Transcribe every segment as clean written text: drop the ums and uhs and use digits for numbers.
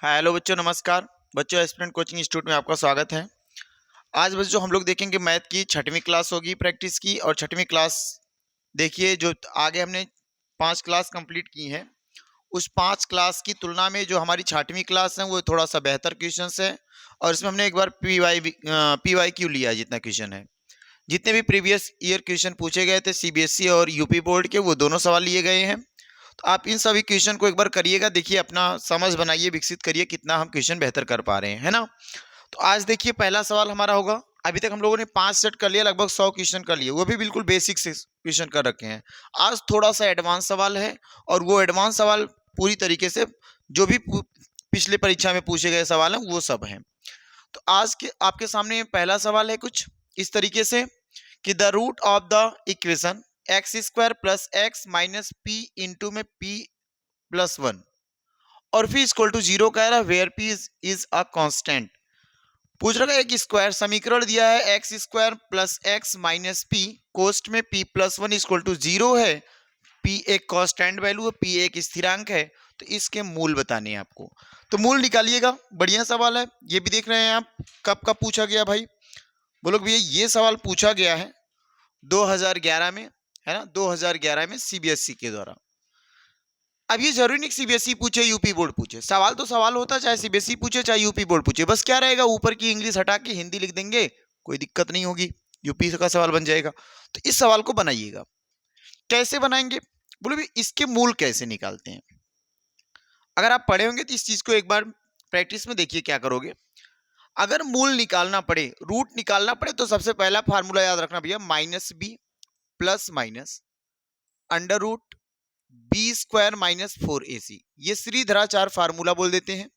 Hello बच्चों, नमस्कार। बच्चों, एस्पिरेंट कोचिंग इंस्टीट्यूट में आपका स्वागत है। आज बच्चों हम लोग देखेंगे मैथ की 6वीं क्लास होगी प्रैक्टिस की। और 6वीं क्लास देखिए, जो आगे हमने 5 क्लास कंप्लीट की हैं, उस 5 क्लास की तुलना में जो हमारी 6वीं क्लास है वो थोड़ा सा बेहतर क्वेश्चन है। और इसमें हमने एक बार PYQ लिया है। जितना क्वेश्चन है, जितने भी प्रीवियस ईयर क्वेश्चन पूछे गए थे CBSE और यूपी बोर्ड के, वो दोनों सवाल लिए गए हैं। तो आप इन सभी क्वेश्चन को एक बार करिएगा, देखिए, अपना समझ बनाइए, विकसित करिए कितना हम क्वेश्चन बेहतर कर पा रहे हैं, है ना। तो आज देखिए, पहला सवाल हमारा होगा। अभी तक हम लोगों ने 5 सेट कर लिया, लगभग 100 क्वेश्चन कर लिए, वो भी बिल्कुल बेसिक से क्वेश्चन कर रखे हैं। आज थोड़ा सा एडवांस सवाल है, और वो एडवांस सवाल पूरी तरीके से जो भी पिछले परीक्षा में पूछे गए सवाल हैं वो सब हैं। तो आज के आपके सामने पहला सवाल है कुछ इस तरीके से कि the root of the equation x square plus x minus p into में पी प्लस 1 और फिर इक्वल टू 0 कह रहा है, where p is a constant. पूछ रहा है एक स्क्वायर समीकरण दिया है x square plus x minus p, कोष्ट में पी प्लस 1 इक्वल टू 0 है। पी एक कांस्टेंट वैल्यू है, पी एक स्थिरांक है। तो इसके मूल बताने हैं आपको। तो मूल निकालिएगा। बढ़िया सवाल है, ये भी देख रहे हैं आप। कब कब पूछा गया भाई? बोलो भैया, ये सवाल पूछा गया है 2011 में, है ना। 2011 में CBSE के द्वारा। अब ये जरूरी नहीं CBSE पूछे यूपी बोर्ड पूछे, सवाल तो सवाल होता है, चाहे CBSE पूछे चाहे यूपी बोर्ड पूछे। बस क्या रहेगा, ऊपर की इंग्लिश हटा के हिंदी लिख देंगे, कोई दिक्कत नहीं होगी, यूपी का सवाल बन जाएगा। तो इस सवाल को बनाइएगा। कैसे बनाएंगे? बोलो भी, इसके मूल कैसे निकालते हैं। अगर आप पढ़े होंगे तो इस चीज को एक बार प्रैक्टिस में देखिए क्या करोगे। अगर मूल निकालना पड़े, रूट निकालना पड़े, तो सबसे पहला फार्मूला याद रखना भैया, minus B plus minus under root B square minus 4AC। ये श्रीधराचार्य फार्मूला बोल देते हैं।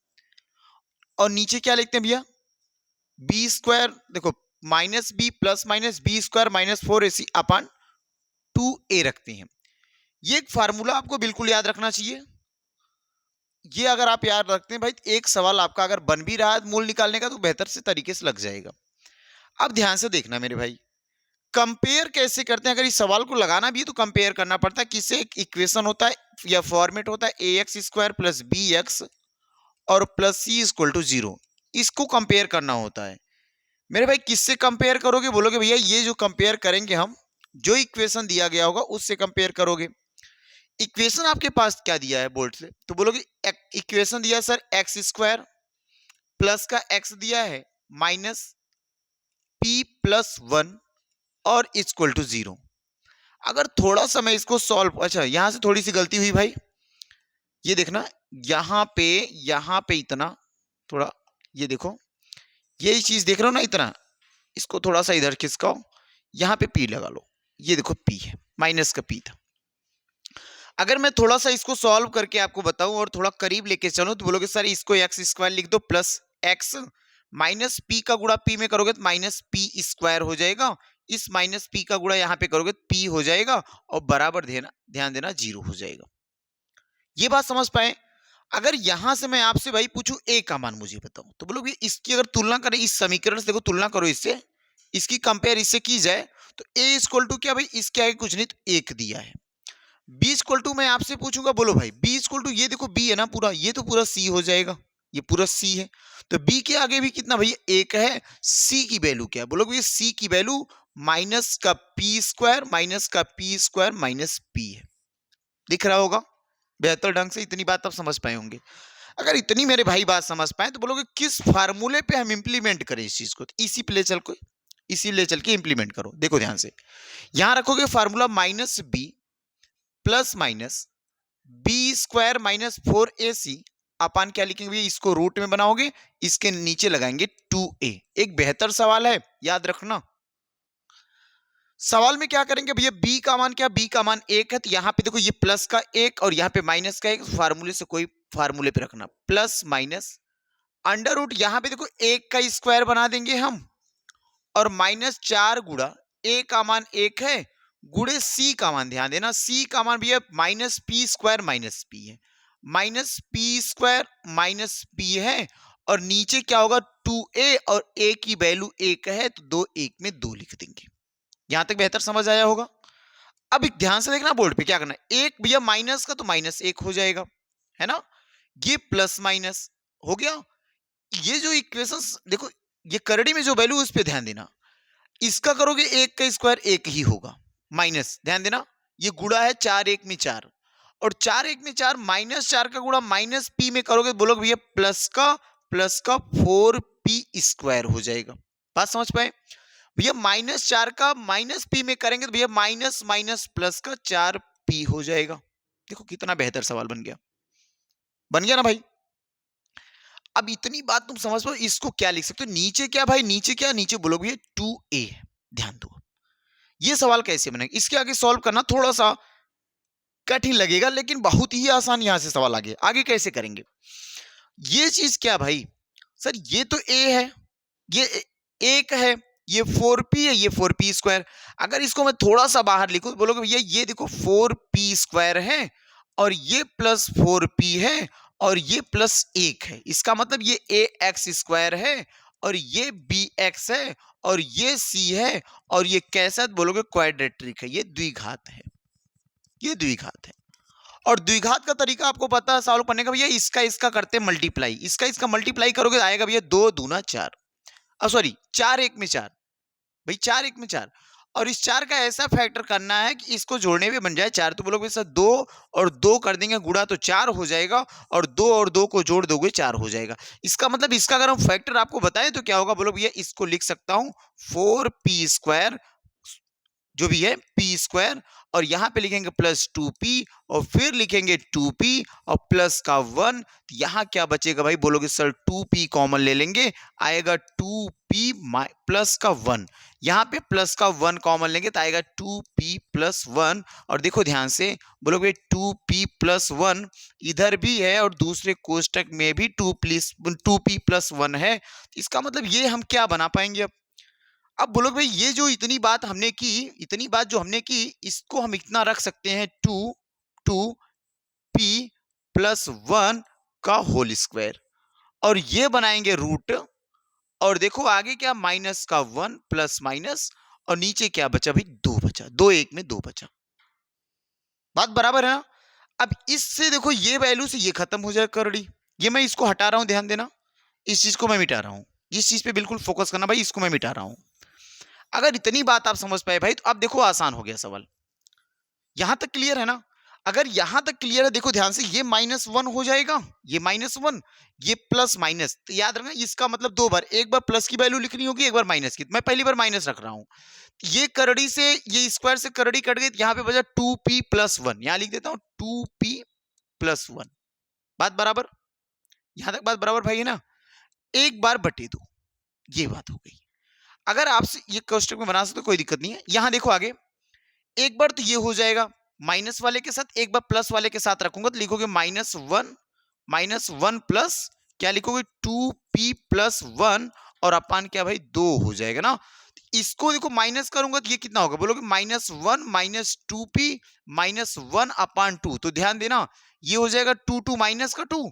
और नीचे क्या लिखते हैं भैया? बी स्क्वायर, देखो, minus B plus minus B square minus 4AC अपन 2A रखते हैं। ये एक फार्मूला आपको बिल्कुल याद रखना चाहिए। ये अगर आप याद रखते हैं भाई, एक सवाल आपका अगर बन भी रहा है मूल निकालने का, तो बेहतर से तरीके से लग जाएगा। अब ध्यान से देखना मेरे भाई, कंपेयर कैसे करते हैं। अगर इस सवाल को लगाना भी है तो कंपेयर करना पड़ता है। किससे? एक इक्वेशन होता है या फॉर्मेट होता है ax स्क्वायर प्लस bx और प्लस c इक्वल टू 0। इसको कंपेयर करना होता है मेरे भाई। किससे कंपेयर करोगे? बोलोगे भैया ये जो कंपेयर करेंगे हम, जो इक्वेशन दिया गया होगा उससे कंपेयर करोगे। इक्वेशन आपके पास क्या दिया है बोर्ड से? तो बोलोगे इक्वेशन दिया सर एक्स स्क्वायर प्लस का एक्स दिया है माइनस पी प्लस 1 और इक्वल टू 0। अगर थोड़ा सा मैं इसको सॉल्व, अच्छा यहां से थोड़ी सी गलती हुई भाई, ये देखना, यहाँ पे इतना थोड़ा, ये देखो, यही चीज देख रहे हो ना, इतना इसको थोड़ा सा इधर खिसकाओ, यहाँ पे पी लगा लो। ये देखो पी है, माइनस का पी था। अगर मैं थोड़ा सा इसको सॉल्व करके आपको बताऊं और थोड़ा करीब लेके चलूं, तो बोलोगे सर इसको एक्स स्क्वायर लिख दो प्लस एक्स माइनस पी का गुणा पी में करोगे तो माइनस पी स्क्वायर हो जाएगा। इस माइनस पी का गुणा यहाँ पे करोगे तो पी हो जाएगा, और बराबर ध्यान देना 0 हो जाएगा। ये बात समझ पाए? अगर यहां से मैं आपसे भाई पूछूं ए का मान मुझे बताओ, तो बोलोगे इसकी अगर तुलना करें इस समीकरण से, देखो तुलना करो इससे, इसकी कंपेयर इससे की जाए, तो ए इक्वल टू क्या भाई, इसके आगे कुछ नहीं तो 1 दिया है। बी इक्वल टू मैं आपसे पूछूंगा, बोलो भाई बी इक्वल टू, ये देखो बी है ना पूरा, ये तो पूरा सी हो जाएगा, ये पूरा सी है। तो बी के आगे भी कितना भैया, 1 है। सी की वैल्यू क्या है? बोलोगे सी की वैल्यू माइनस का पी स्क्वायर माइनस का पी स्क्वायर माइनस पी है। दिख रहा होगा बेहतर ढंग से? इतनी बात आप समझ पाए होंगे। अगर इतनी मेरे भाई बात समझ पाए, तो बोलोगे किस फार्मूले पे हम इंप्लीमेंट करें इस चीज को? तो इसी पे ले चल को, इसी ले चल के इंप्लीमेंट करो। देखो ध्यान से, यहां रखोगे formula minus B plus minus B square minus 4AC अपन क्या लिखेंगे भैया, इसको रूट में बनाओगे, इसके नीचे लगाएंगे 2A। एक बेहतर सवाल है, याद रखना। सवाल में क्या करेंगे भैया, बी का मान क्या, बी का मान 1 है, तो यहां पे देखो ये प्लस का 1 और यहां पे माइनस का 1, फार्मूले से कोई फार्मूले पे रखना, प्लस माइनस अंडर रूट, यहां पे देखो 1 का स्क्वायर बना देंगे हम, और माइनस 4 गुणा ए का मान 1 है, गुड़े सी का मान, ध्यान देना सी का मान भैया minus P square minus P है, minus P square minus P है, और नीचे क्या होगा 2A, और ए की वैल्यू 1 है, तो 2 1 में 2 लिख देंगे। यहां तक बेहतर समझ आया होगा। अब ध्यान से देखना बोर्ड पे क्या करना है, एक भैया माइनस का तो माइनस 1 हो जाएगा, है ना। ये प्लस माइनस हो गया। ये जो इक्वेशंस देखो, ये करड़ी में जो वैल्यू उस पे ध्यान देना, इसका करोगे एक का स्क्वायर एक ही होगा, माइनस ध्यान देना, ये गुणा है 4 1 में 4, और 4 1 में 4 माइनस 4 का गुणा माइनस पी में करोगे तो बोलोगे भैया प्लस का 4p स्क्वायर हो जाएगा। बात समझ पाए भैया? माइनस 4 का माइनस पी में करेंगे तो भैया माइनस माइनस प्लस का 4p हो जाएगा। देखो कितना बेहतर सवाल बन गया ना भाई? अब इतनी बात तुम समझ पाओ, इसको क्या लिख सकते हो, नीचे क्या भाई, नीचे क्या, नीचे बोलोगे 2a है। ध्यान दो, ये सवाल कैसे बनेगा, इसके आगे सॉल्व करना थोड़ा सा कठिन लगेगा, लेकिन बहुत ही आसान यहां से सवाल आगे कैसे करेंगे। ये चीज क्या भाई, सर ये तो a है, ये एक है, ये 4p है, ये 4p स्क्वायर। अगर इसको मैं थोड़ा सा बाहर लिखूं तो बोलोगे भैया ये देखो 4p स्क्वायर है और ये प्लस 4p है और ये प्लस 1 है, इसका मतलब ये ax स्क्वायर है और ये bx है और ये c है और ये कैसा बोलोगे क्वाड्रेटिक है, ये द्विघात है, ये द्विघात है। और द्विघात का तरीका आपको पता है सॉल्व करने का भैया, इसका करते मल्टीप्लाई, इसका मल्टीप्लाई करोगे आएगा भैया 2 दूना 4, सॉरी 4 1 में 4, भाई 4 1 में 4, और इस 4 का ऐसा फैक्टर करना है कि इसको जोड़ने में बन जाए 4, तो बोलोगे सर 2 और 2 कर देंगे गुणा तो 4 हो जाएगा, और 2 को जोड़ दोगे 4 हो जाएगा। इसका मतलब इसका अगर हम फैक्टर आपको बताएं तो क्या होगा, बोलो भैया इसको लिख सकता हूं 4p स्क्वायर, जो भी है p स्क्वायर, और यहां पे लिखेंगे प्लस 2p और फिर लिखेंगे 2p और प्लस का 1, तो यहां क्या बचेगा भाई, बोलोगे सर 2p कॉमन ले लेंगे, आएगा 2p प्लस का 1, यहां पे प्लस का 1 कॉमन लेंगे तो आएगा 2p प्लस 1, और देखो ध्यान से बोलोगे 2p प्लस 1 इधर भी है और दूसरे कोष्टक में भी 2p प्लस 1 है, इसका मतलब ये हम क्या बना पाएंगे अब बोलो भाई ये जो इतनी बात हमने की, इतनी बात जो हमने की, इसको हम इतना रख सकते हैं 2p प्लस 1 का होल स्क्वायर, और ये बनाएंगे रूट, और देखो आगे क्या माइनस का 1 प्लस माइनस, और नीचे क्या बचा भाई 2 बचा, 2 1 में 2 बचा। बात बराबर है ना? अब इससे देखो ये वैल्यू से ये खत्म हो जाए करड़ी, ये मैं इसको हटा रहा हूं, ध्यान देना, इस चीज को मैं मिटा रहा हूं, इस चीज पे बिल्कुल फोकस करना भाई, इसको मैं मिटा रहा हूं। अगर इतनी बात आप समझ पाए भाई तो अब देखो आसान हो गया सवाल, यहां तक क्लियर है ना? अगर यहां तक क्लियर है देखो ध्यान से, ये -1 हो जाएगा, ये -1, ये प्लस माइनस, तो याद रखना इसका मतलब दो बार, एक बार प्लस की वैल्यू लिखनी होगी, एक बार माइनस की, मैं पहली बार माइनस रख रहा हूं, ये करड़ी से ये स्क्वायर से करड़ी कट गई, यहां पे बचा 2p प्लस 1, यहां लिख देता हूं 2p प्लस 1। बात बराबर, यहां तक बात बराबर भाई है ना? एक बार बटे दो, ये बात हो गई। अगर आपसे ये कोष्टक में बना सकते तो कोई दिक्कत नहीं है। यहां देखो आगे, एक बार तो ये हो जाएगा माइनस वाले के साथ, एक बार प्लस वाले के साथ रखूंगा तो लिखोगे -1 प्लस क्या लिखोगे 2p प्लस 1, और अपान क्या भाई 2 हो जाएगा ना। इसको देखो माइनस करूंगा तो ये कितना होगा, बोलोगे -1 माइनस 2p माइनस 1 अपान 2, तो ध्यान देना ये हो जाएगा 2 माइनस का 2,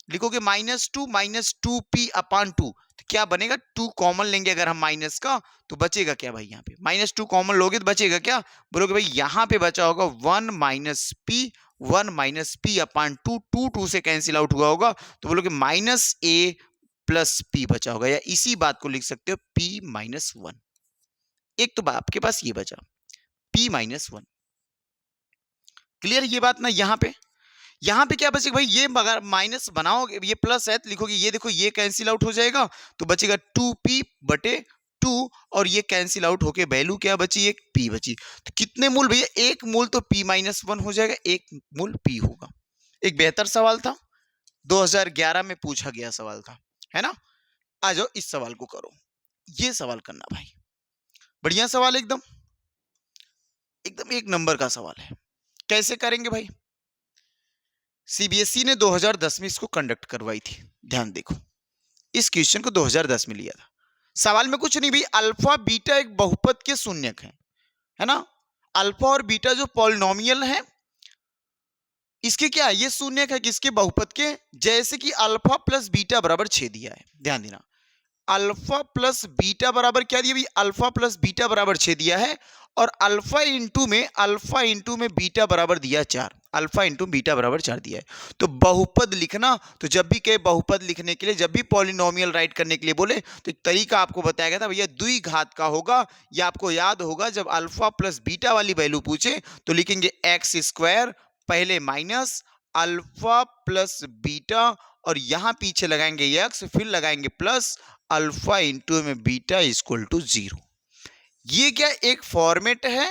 लिखोगे -2 माइनस 2p अपान 2, तो क्या बनेगा 2 कॉमन लेंगे अगर हम माइनस का, तो बचेगा क्या भाई, यहाँ पे -2 कॉमन लोगे तो बचेगा क्या, बोलोगे भाई यहाँ पे बचा होगा 1 माइनस p अपान 2, 2 से कैंसिल आउट हुआ होगा, तो बोलोगे -a प्लस p बचा होगा, या इसी बात को लिख सकते हो p माइनस 1। एक तो आपके पास ये बचा p माइनस 1, क्लियर ये बात ना? यहाँ पे क्या बचेगा भाई, ये अगर माइनस बनाओगे, ये प्लस है तो लिखोगे, ये देखो ये कैंसिल आउट हो जाएगा, तो बचेगा 2p बटे 2, और ये कैंसिल आउट होके वैल्यू क्या बची, एक p बची, तो कितने मूल भैया, एक मूल तो p माइनस 1 हो जाएगा, एक मूल p होगा। एक बेहतर सवाल था, 2011 में पूछा गया सवाल था, है ना? आ जाओ इस सवाल को करो, ये सवाल करना भाई, बढ़िया सवाल, एकदम एकदम एक नंबर का सवाल है। कैसे करेंगे भाई, सीबीएसई ने 2010 में इसको कंडक्ट करवाई थी, ध्यान देखो, इस क्वेश्चन को 2010 में लिया था। सवाल में कुछ नहीं भी, अल्फा बीटा एक बहुपद के शून्यक है ना? अल्फा और बीटा जो पॉलिनोमियल है, इसके क्या ये शून्यक है, किसके बहुपद के, जैसे कि अल्फा प्लस बीटा बराबर 6 दिया है, ध्यान देना अल्फा प्लस बीटा बराबर क्या दिया भैया, अल्फा प्लस बीटा बराबर 6 दिया है, और अल्फा इंटू में बीटा बराबर दिया 4, अल्फा इंटू बीटा बराबर 4 दिया है। तो बहुपद लिखना, तो जब भी कहे बहुपद लिखने के लिए, जब भी पॉलिनोमियल राइट करने के लिए बोले, तो एक तरीका आपको बताया गया था भैया द्विघात का होगा। ये आपको याद होगा, जब अल्फा प्लस बीटा वाली वैल्यू पूछे तो लिखेंगे एक्स स्क्वायर, पहले माइनस अल्फा प्लस बीटा, और यहां पीछे लगाएंगे एक्स, फिर लगाएंगे प्लस अल्फा इंटू में बीटा इक्वल टू 0। ये क्या एक फॉर्मेट है,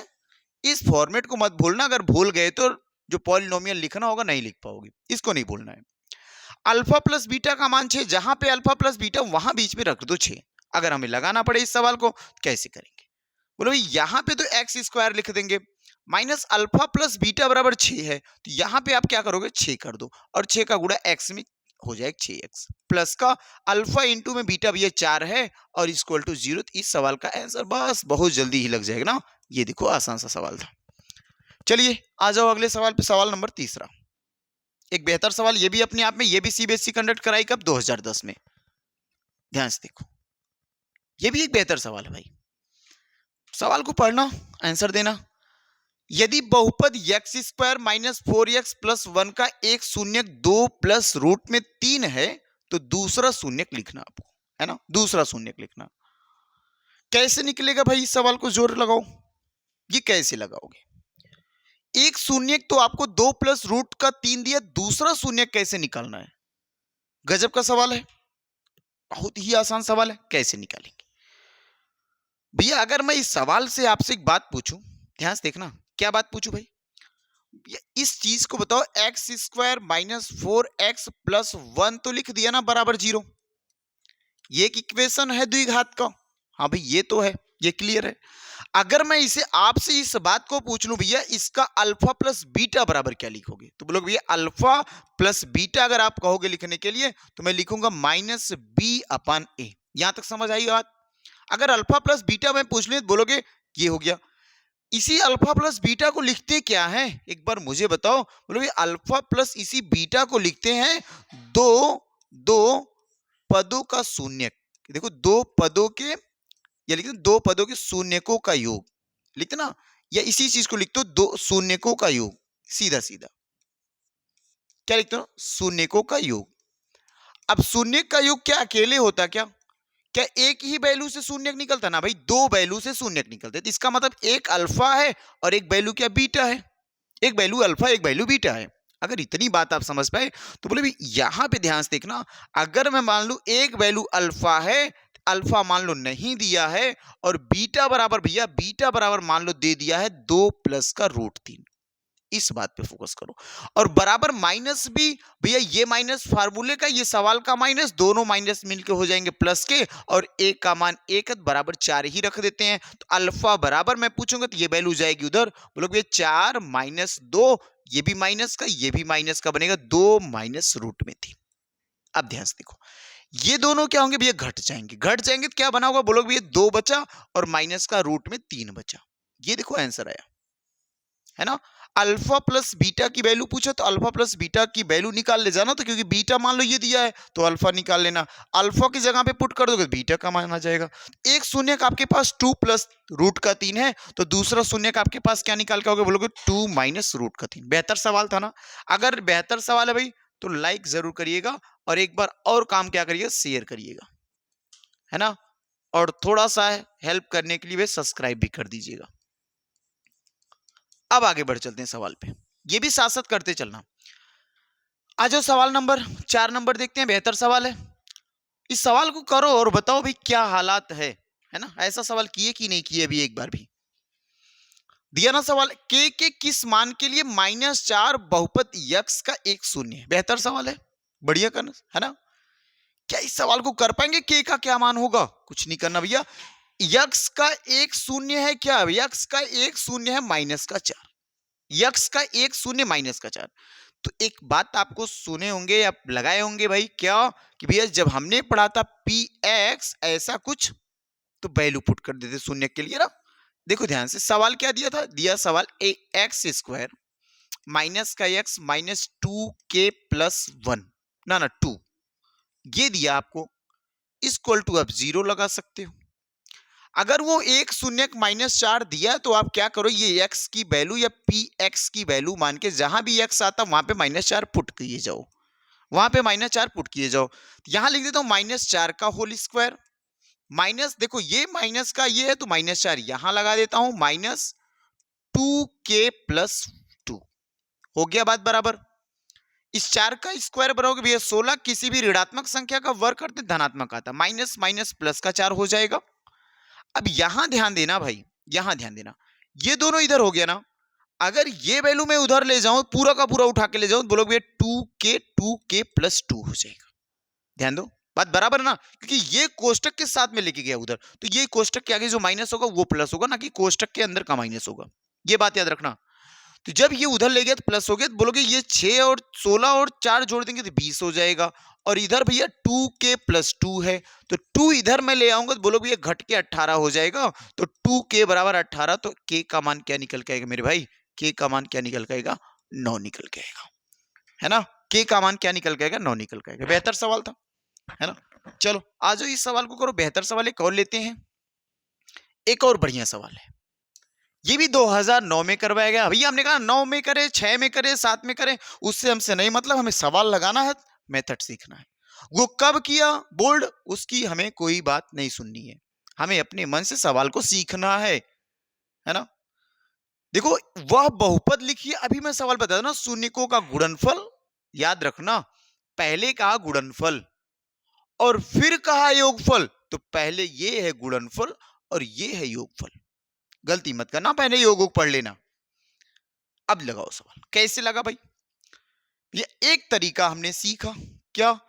इस फॉर्मेट को मत भूलना, अगर भूल गए तो जो पॉलिनोमियल लिखना होगा नहीं लिख पाओगे, इसको नहीं भूलना है। अल्फा प्लस बीटा का मान 6, जहां पे अल्फा प्लस बीटा वहां बीच में रख दो 6। अगर हमें लगाना पड़े इस सवाल को कैसे करेंगे, बोलो भाई यहां पे तो एक्स स्क्वायर लिख देंगे, माइनस अल्फा प्लस बीटा बराबर 6 है, तो यहां पे आप क्या करोगे 6 कर दो, और 6 का गुणा एक्स में हो जाएगा 6x, प्लस का अल्फा इंटू में बीटा भी 4 है और इक्वल टू 0। इस सवाल का आंसर बस बहुत जल्दी ही लग जाएगा ना। ये देखो आसान सा सवाल था। चलिए आ जाओ अगले सवाल पे, सवाल नंबर 3। एक बेहतर सवाल, ये भी अपने आप में, ये भी सीबीएसई कंडक्ट कराई कब, 2010 में। ध्यान से देखो, ये भी एक बेहतर सवाल है भाई। सवाल को पढ़ना, आंसर देना। यदि बहुपद x square minus 4x plus 1 का एक शून्यक 2 प्लस रूट में 3 है, तो दूसरा शून्यक लिखना आपको, है ना, दूसरा शून्यक लिखना। कैसे निकलेगा भाई, इस सवाल को जोर लगाओ, ये कैसे लगाओगे। एक शून्यक तो आपको 2 प्लस रूट का 3 दिया, दूसरा शून्यक कैसे निकालना है, गजब का सवाल है, बहुत ही आसान सवाल है, कैसे निकालेंगे भैया। अगर मैं इस सवाल से आपसे एक बात पूछूं, ध्यान से देखना, क्या बात पूछूं भाई, इस चीज को बताओ, x square minus 4x plus 1 तो लिख दिया ना बराबर 0, ये एक इक्वेशन है द्विघात का, हाँ भाई ये तो है, ये क्लियर है। अगर मैं इसे आपसे इस बात को पूछ लूं भैया, इसका अल्फा प्लस बीटा बराबर क्या लिखोगे, तो बोलोगे भैया अल्फा प्लस बीटा अगर आप कहोगे लिखने के लिए, तो मैं लिखूंगा माइनस बी अपन ए। यहां तक समझ आई बात। अगर अल्फा प्लस बीटा में पूछ लें तो बोलोगे ये हो गया। इसी अल्फा प्लस बीटा को लिखते क्या है, एक बार मुझे बताओ, बोलोगे अल्फा प्लस इसी बीटा को लिखते हैं दो पदों का शून्यक। देखो दो पदों के, या लिखते दो पदों के शून्यकों का योग, लिखते ना, या इसी चीज को लिखते हो दो शून्यकों का योग, सीधा सीधा क्या लिखते हो, शून्यकों का योग। अब शून्यक का योग क्या अकेले होता, क्या क्या एक ही वैल्यू से शून्यक निकलता ना भाई, दो वैल्यू से शून्यक निकलते, तो इसका मतलब एक अल्फा है और एक वैल्यू क्या बीटा है, एक वैल्यू अल्फा एक वैल्यू बीटा है। अगर इतनी बात आप समझ पाए तो बोले भी यहां पे ध्यान से देखना, अगर मैं मान लू एक वैल्यू अल्फा है, अल्फा मान लो नहीं दिया है, और बीटा बराबर भैया बीटा बराबर मान लो दे दिया है 2 प्लस का रूट 3, इस बात पे फोकस करो। और बराबर माइनस भी भैया, ये माइनस फार्मूले का, ये सवाल का माइनस, दोनों माइनस मिलके हो जाएंगे प्लस के, और एक का मान एक बराबर 4 ही रख देते हैं, तो अल्फा बराबर मैं पूछूंगा तो ये वैल्यू जाएगी उधर, बोलोगे 4 माइनस 2, ये भी माइनस का ये भी माइनस का बनेगा, 2 माइनस रूट में 3। अब ध्यान से देखो, ये दोनों क्या होंगे भैया, घट जाएंगे, घट जाएंगे तो क्या बना होगा, बोलोगे भैया 2 बचा और माइनस का रूट में 3 बचा। ये देखो आंसर आया, है ना। अल्फा प्लस बीटा की वैल्यू पूछा तो अल्फा प्लस बीटा की वैल्यू निकाल ले जाना, तो क्योंकि बीटा मान लो ये दिया है तो अल्फा निकाल लेना, अल्फा की जगह पे पुट कर दोगे बीटा का मान आ जाएगा। एक शून्य का आपके पास 2 प्लस रूट का 3 है, तो दूसरा शून्य का आपके पास क्या निकाल के आओगे, बोलोगे 2 माइनस रूट का 3। बेहतर सवाल था ना। अगर बेहतर सवाल है भाई तो लाइक जरूर करिएगा, और एक बार और काम क्या करिएगा, शेयर करिएगा, है ना, और थोड़ा सा हेल्प करने के लिए सब्सक्राइब भी कर दीजिएगा। अब आगे बढ़ चलते हैं सवाल पे, ये भी साथ साथ करते चलना। आ जाओ सवाल नंबर 4 नंबर देखते हैं, बेहतर सवाल है। इस सवाल को करो और बताओ भाई क्या हालात है ना। ऐसा सवाल किए कि नहीं किए अभी एक बार भी। दिया ना सवाल, के किस मान के लिए -4 बहुपद यक्स का एक शून्य है। बेहतर सवाल है, बढ़िया करना, है ना। क्या इस सवाल को कर पाएंगे, के का क्या मान होगा, कुछ नहीं करना भैया। यक्स का एक शून्य है, क्या यक्स का एक शून्य है -4, यक्स का एक शून्य -4। तो एक बात आपको सुने होंगे, आप लगाए होंगे भाई, क्या कि भैया जब हमने पढ़ा था पी एक्स ऐसा कुछ, तो वैल्यू पुट कर देते शून्य के लिए ना। देखो ध्यान से, सवाल क्या दिया था, दिया सवाल ए एक्स स्क्वायर माइनस का एक्स माइनस 2 के प्लस 1 ना 2, ये दिया आपको। इक्वल टू आप 0 लगा सकते हो। अगर वो एक शून्य -4 दिया है तो आप क्या करो, ये x की वैल्यू या px की वैल्यू मान के जहां भी x आता वहां पे -4 पुट किए जाओ, वहां पे -4 पुट किए जाओ। यहां लिख देता हूं -4 का होल स्क्वायर माइनस, देखो ये माइनस का ये है तो -4 यहां लगा देता हूं, -2k+2 हो गया बात बराबर। इस 4 का स्क्वायर बराबर भैया 16, किसी भी ऋणात्मक संख्या का वर्ग करते धनात्मक आता, माइनस माइनस प्लस का 4 हो जाएगा। अब यहां ध्यान देना भाई, यहां ध्यान देना, ये दोनों इधर हो गया ना, अगर ये वैल्यू मैं उधर ले जाऊं, पूरा का पूरा उठा के ले जाऊं, बोलोगे 2k+2 हो जाएगा। ध्यान दो, बात बराबर ना, क्योंकि ये कोष्टक के साथ में लेके गया उधर, तो ये कोष्टक के आगे जो माइनस होगा वो प्लस होगा, ना कि कोष्टक के अंदर का माइनस होगा, ये बात याद रखना। तो जब ये उधर ले गया तो प्लस हो गया, तो बोलोगे ये 6 और 16 और 4 जोड़ देंगे तो 20 हो जाएगा, और इधर भैया 2k+2 है, तो 2 इधर मैं ले आऊंगा तो बोलोगे ये घट के 18 हो जाएगा, तो 2k बराबर 18, तो k का मान क्या निकल के आएगा मेरे भाई, k का मान क्या निकल के आएगा, 9 निकल के आएगा, है ना, k का मान क्या निकल के आएगा, 9 निकल के आएगा। बेहतर सवाल था, है ना। चलो आ जाओ इस सवाल को करो, बेहतर सवाल एक और लेते हैं, एक और बढ़िया सवाल है, ये भी 2009 में करवाया गया। भैया हमने कहा 9 में करे, 6 में करे, 7 में करे, उससे हमसे नहीं मतलब, हमें सवाल लगाना है, मेथड सीखना है। वो कब किया बोल्ड, उसकी हमें कोई बात नहीं सुननी है, हमें अपने मन से सवाल को सीखना है ना। देखो वह बहुपद लिखिए, अभी मैं सवाल बता दूं ना, शून्यकों का गुणनफल, याद रखना, पहले कहा गुणनफल और फिर कहा योगफल, तो पहले ये है गुणनफल और ये है योगफल, गलती मत करना, पहले योग पढ़ लेना। अब लगाओ सवाल, कैसे लगा भाई, ये एक तरीका हमने सीखा, क्या,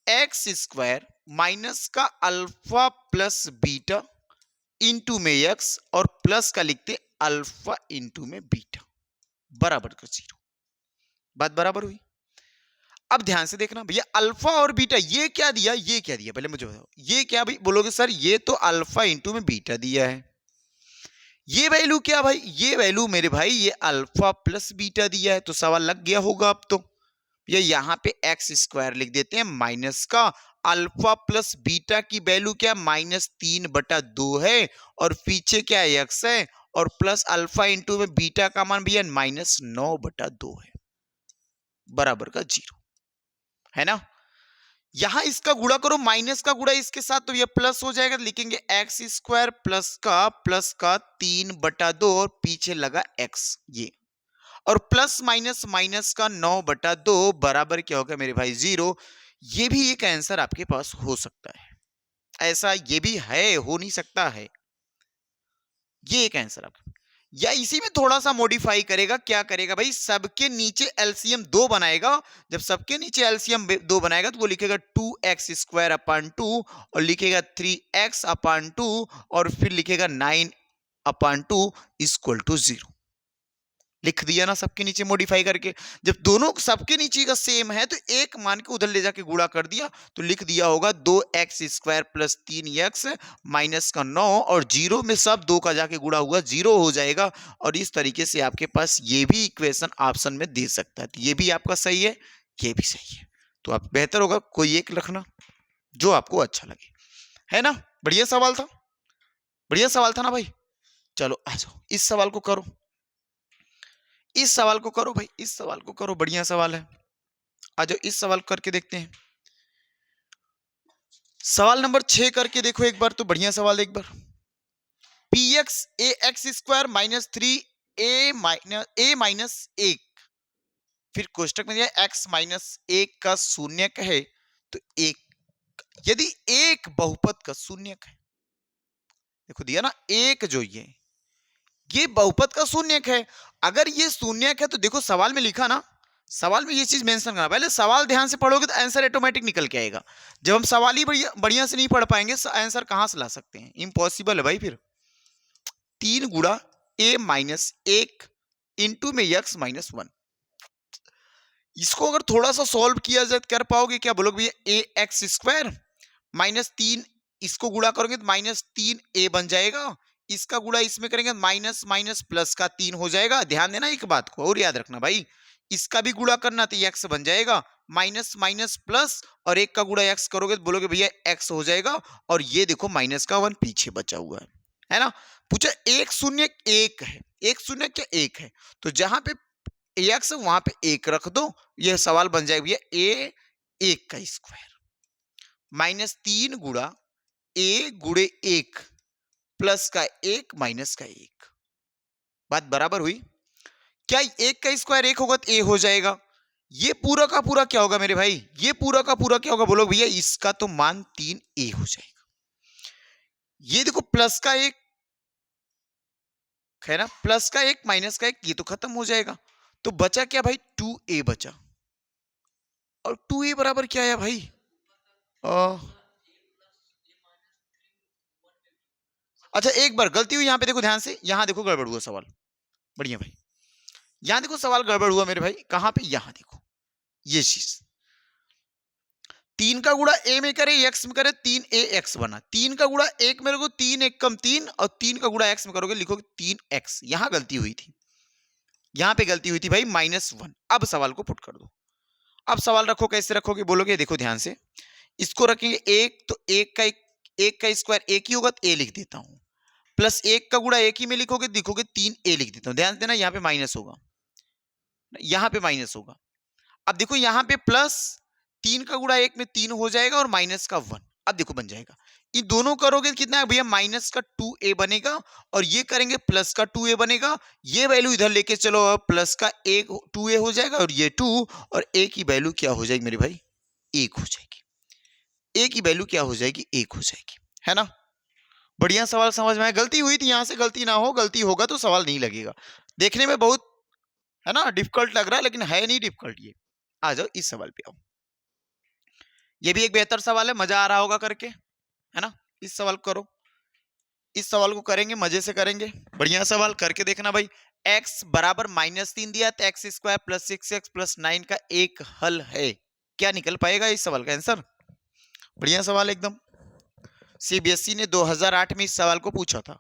x² माइनस का अल्फा प्लस बीटा इंटू में x और प्लस का लिखते अल्फा इंटू में बीटा बराबर का 0, बात बराबर हुई। अब ध्यान से देखना भैया, अल्फा और बीटा ये क्या दिया, ये क्या दिया, पहले मुझे बताओ, ये क्या भाई, बोलोगे सर ये तो अल्फा इंटू में बीटा दिया है, ये वैल्यू क्या भाई, ये वैल्यू मेरे भाई ये अल्फा प्लस बीटा दिया है, तो सवाल लग गया होगा अब तो। ये यहां पे x² लिख देते हैं माइनस का अल्फा प्लस बीटा की वैल्यू क्या, -3/2 है, और पीछे क्या है x है, और प्लस अल्फा इंटू में बीटा का मान भैया -9/2 है, बराबर का 0, है ना। यहां इसका गुणा करो, माइनस का गुणा इसके साथ, तो ये प्लस हो जाएगा, तो लिखेंगे x² प्लस का 3/2 और पीछे लगा x, ये और प्लस माइनस माइनस का 9/2 बराबर क्या होगा मेरे भाई 0। ये भी एक आंसर आपके पास हो सकता है, ऐसा ये भी है, हो नहीं सकता है, ये एक आंसर आपका, या इसी में थोड़ा सा मॉडिफाई करेगा, क्या करेगा भाई, सबके नीचे एलसीएम 2 बनाएगा, जब सबके नीचे एलसीएम 2 बनाएगा तो वो लिखेगा 2x² 2 और लिखेगा 3x/2 और फिर लिखेगा 9/2 = 0, लिख दिया ना सबके नीचे मॉडिफाई करके। जब दोनों सबके नीचे का सेम है तो एक मान के उधर ले जाके गुणा कर दिया, तो लिख दिया होगा 2x² + 3x माइनस का 9 और 0 में सब 2 का जाके गुणा हुआ 0 हो जाएगा, और इस तरीके से आपके पास ये भी इक्वेशन ऑप्शन में दे सकता है, तो ये भी आपका सही है, ये भी सही है, तो आप बेहतर होगा कोई एक रखना जो आपको अच्छा लगे, है ना। बढ़िया सवाल था, बढ़िया सवाल था ना भाई। चलो आ जाओ इस सवाल को करो, इस सवाल को करो भाई, इस सवाल को करो, बढ़िया सवाल है, आ जाओ इस सवाल करके देखते हैं। सवाल नंबर 6 करके देखो एक बार, तो बढ़िया सवाल एक बार, px ax² - 3a फिर कोष्टक में दिया x - 1 का शून्यक है, तो एक, यदि एक बहुपद का शून्यक है, देखो दिया ना एक, जो ये बहुपद का शून्यक है, अगर ये शून्यक है तो देखो सवाल में लिखा ना, सवाल में ये चीज मेंशन करना, पहले सवाल ध्यान से पढ़ोगे तो आंसर ऑटोमेटिक निकल के आएगा, जब हम सवाल ही बढ़िया से नहीं पढ़ पाएंगे आंसर कहां से ला सकते हैं, इम्पॉसिबल है भाई। फिर 3 गुणा a-1 इंटू में x - 1, इसको अगर थोड़ा सा सॉल्व किया जाए कर पाओगे क्या, बोलोगे भैया ax² -3, इसको गुणा करोगे तो -3a बन जाएगा, इसका गुणा इसमें करेंगे माइनस माइनस प्लस का 3 हो जाएगा। ध्यान देना एक बात को और याद रखना भाई, इसका भी गुणा करना तो x बन जाएगा, माइनस माइनस प्लस और 1 का गुणा x करोगे तो बोलोगे भैया x हो जाएगा, और ये देखो माइनस का 1 पीछे बचा हुआ है ना। पूछा 1 0 1 है, 1 0 क्या 1 है, तो जहां पे x वहां पे 1 रख दो, ये सवाल बन जाएगा भैया a 1 का स्क्वायर माइनस 3 गुणा a गुणे 1 प्लस का 1 माइनस का 1। बात बराबर हुई? क्या 1 का स्क्वायर 1 होगा तो a हो जाएगा, ये पूरा का पूरा क्या होगा मेरे भाई, ये पूरा का पूरा क्या होगा, बोलो भैया इसका तो मान 3a हो जाएगा। ये देखो प्लस का 1 है ना, प्लस का 1 माइनस का 1, ये तो खत्म हो जाएगा, तो बचा क्या भाई 2a बचा। और 2a बराबर क्या है भाई, अच्छा एक बार गलती हुई यहां पे, देखो ध्यान से, यहां देखो गड़बड़ हुआ सवाल, बढ़िया भाई, यहां देखो सवाल गड़बड़ हुआ मेरे भाई, कहां पे, यहां देखो ये चीज, 3 का गुणा a में करे x में करे 3ax बना, 3 का गुणा 1 में रखो 3 1 कम 3, और 3 का गुणा x में करोगे लिखोगे 3x, यहां गलती हुई थी, यहां पे गलती हुई थी भाई -1। अब सवाल को पुट कर दो, अब सवाल रखो, कैसे रखोगे बोलोगे, देखो ध्यान से, इसको रखेंगे 1 तो 1 का स्क्वायर 1 ही होगा तो a लिख देता हूं, प्लस 1 का गुणा 1 ही में लिखोगे लिखोगे 3a लिख देता हूं, ध्यान देना यहां पे माइनस होगा, यहां पे माइनस होगा। अब देखो यहां पे प्लस 3 का गुणा 1 में 3 हो जाएगा और माइनस का 1, अब देखो बन जाएगा, ये दोनों करोगे तो कितना है भैया माइनस का 2a बनेगा, और ये करेंगे प्लस का 2a बनेगा, ये वैल्यू इधर लेके चलो, प्लस का 1 2a हो जाएगा, और ये 2, और a की वैल्यू क्या हो जाएगी मेरे भाई 1 हो जाएगी, a की वैल्यू क्या हो जाएगी 1 हो जाएगी, है ना। बढ़िया सवाल समझ में आया, गलती हुई थी, यहां से गलती ना हो, गलती होगा तो सवाल नहीं लगेगा, देखने में बहुत है ना डिफिकल्ट लग रहा है, लेकिन है नहीं डिफिकल्ट ये। आ जाओ इस सवाल पे आओ, ये भी एक बेहतर सवाल है, मजा आ रहा होगा करके, है ना। इस सवाल को करो, इस सवाल को करेंगे, मजे से करेंगे, बढ़िया सवाल करके देखना भाई। x बराबर -3 दिया तो x square plus 6x plus 9 का एक हल है, क्या निकल पाएगा इस सवाल का आंसर। बढ़िया सवाल एकदम, सीबीएसई ने 2008 में इस सवाल को पूछा था,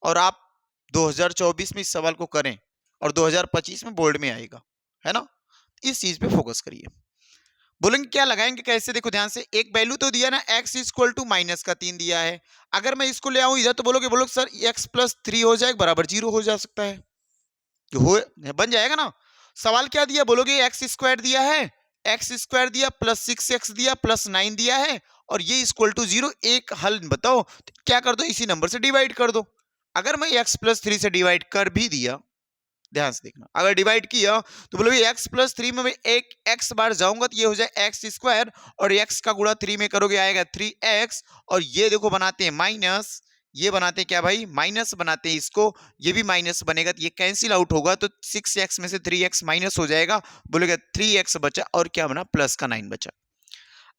और आप 2024 में इस सवाल को करें, और 2025 में बोर्ड में आएगा, है ना। इस चीज पे फोकस करिए। बोलेंगे क्या लगाएंगे कैसे, देखो ध्यान से, एक वैल्यू तो दिया ना x इक्वल टू माइनस का 3 दिया है, अगर मैं इसको ले आऊं इधर तो बोलोगे सर x प्लस 3 हो जाएगा बराबर 0 हो जा सकता है, हो बन जाएगा ना। सवाल क्या दिया, बोलोगे एक्स स्क्वायर दिया है, एक्स स्क्वायर दिया प्लस 6x दिया प्लस 9 दिया है, और ये इक्वल टू 0, एक हल बताओ, तो क्या कर दो इसी नंबर से डिवाइड कर दो। अगर मैं x प्लस 3 से डिवाइड कर भी दिया, ध्यान से देखना, अगर डिवाइड किया तो बोलो x प्लस 3 में मैं एक x बार जाऊंगा तो ये हो जाए एक्स स्क्वायर, और x का गुणा 3 में करोगे आएगा 3x, और ये देखो बनाते हैं माइनस, ये बनाते हैं क्या भाई माइनस बनाते हैं इसको, ये भी माइनस बनेगा तो ये कैंसिल आउट होगा, तो 6x में से 3x माइनस हो जाएगा, बोलेगा 3x बचा, और क्या बना प्लस का 9 बचा।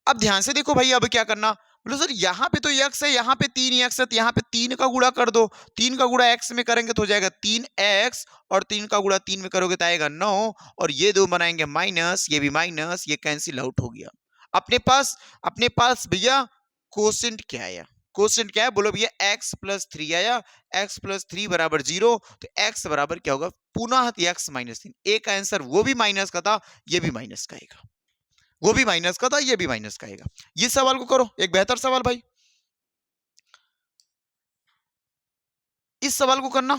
अब ध्यान से देखो भाई, अब क्या करना, बोलो सर यहाँ पे तो x है, यहाँ पे 3x है, तो यहाँ पे 3 का गुणा कर दो, 3 का गुणा x में करेंगे तो हो जाएगा 3x, और 3 का गुणा 3 में करोगे तो आएगा 9, और ये दो बनाएंगे माइनस, ये भी माइनस, ये कैंसिल आउट हो गया। अपने पास भैया कोसेंट क्या आया, कोसेंट क्या है, बोलो भैया x प्लस 3 आया, x प्लस 3 बराबर 0, तो x बराबर क्या होगा पुनः x माइनस 3, एक आंसर वो भी माइनस का था, ये भी माइनस का आएगा, वो भी माइनस का था, ये भी माइनस का आएगा। ये सवाल को करो, एक बेहतर सवाल भाई, इस सवाल को करना,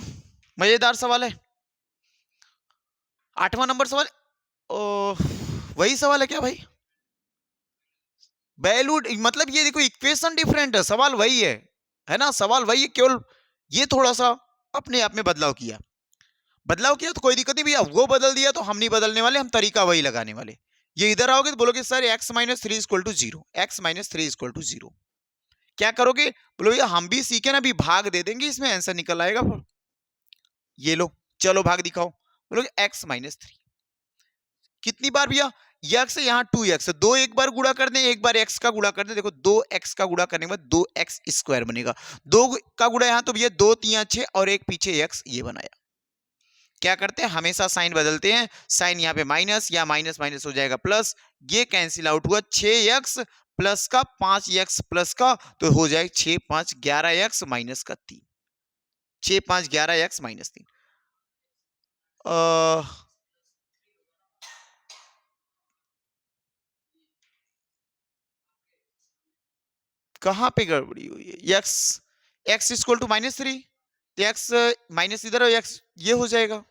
मजेदार सवाल है। 8वां नंबर सवाल, वही सवाल है क्या भाई, वैल्यू मतलब ये देखो इक्वेशन डिफरेंट है, सवाल वही है ना, सवाल वही है, केवल ये थोड़ा सा अपने आप में बदलाव किया तो कोई दिक्कत नहीं भैया, वो बदल दिया तो हम नहीं बदलने वाले, हम तरीका वही लगाने वाले। ये इधर आओगे तो बोलोगे sir x minus 3 equal to 0, x minus 3 equal to 0, क्या करोगे, बोलो भैया हम भी सीखे ना, अभी भाग दे देंगे, इसमें आंसर निकल आएगा। ये लो चलो भाग दिखाओ, बोलोगे x माइनस 3, कितनी बार भैया, x से यहाँ 2x, दो एक बार गुणा कर दें, एक बार x का गुणा कर दें, देखो 2x का गुणा करने के बाद 2x स्क्वायर बनेगा, 2 का गुणा यहाँ तो भैया 2 3 6, और एक पीछे x ये बनाया। क्या करते हैं हमेशा साइन बदलते हैं, साइन यहाँ पे माइनस, या माइनस माइनस हो जाएगा प्लस, ये कैंसिल आउट हुआ, 6x प्लस का 5x प्लस का, तो हो जाएगा 6 5 11x माइनस का 3, 6 5 11x माइनस 3। कहाँ पे गड़बड़ी हुई है? एक्स इक्वल टू -3, तो एक्स माइनस इधर और एक्स ये हो जाएगा।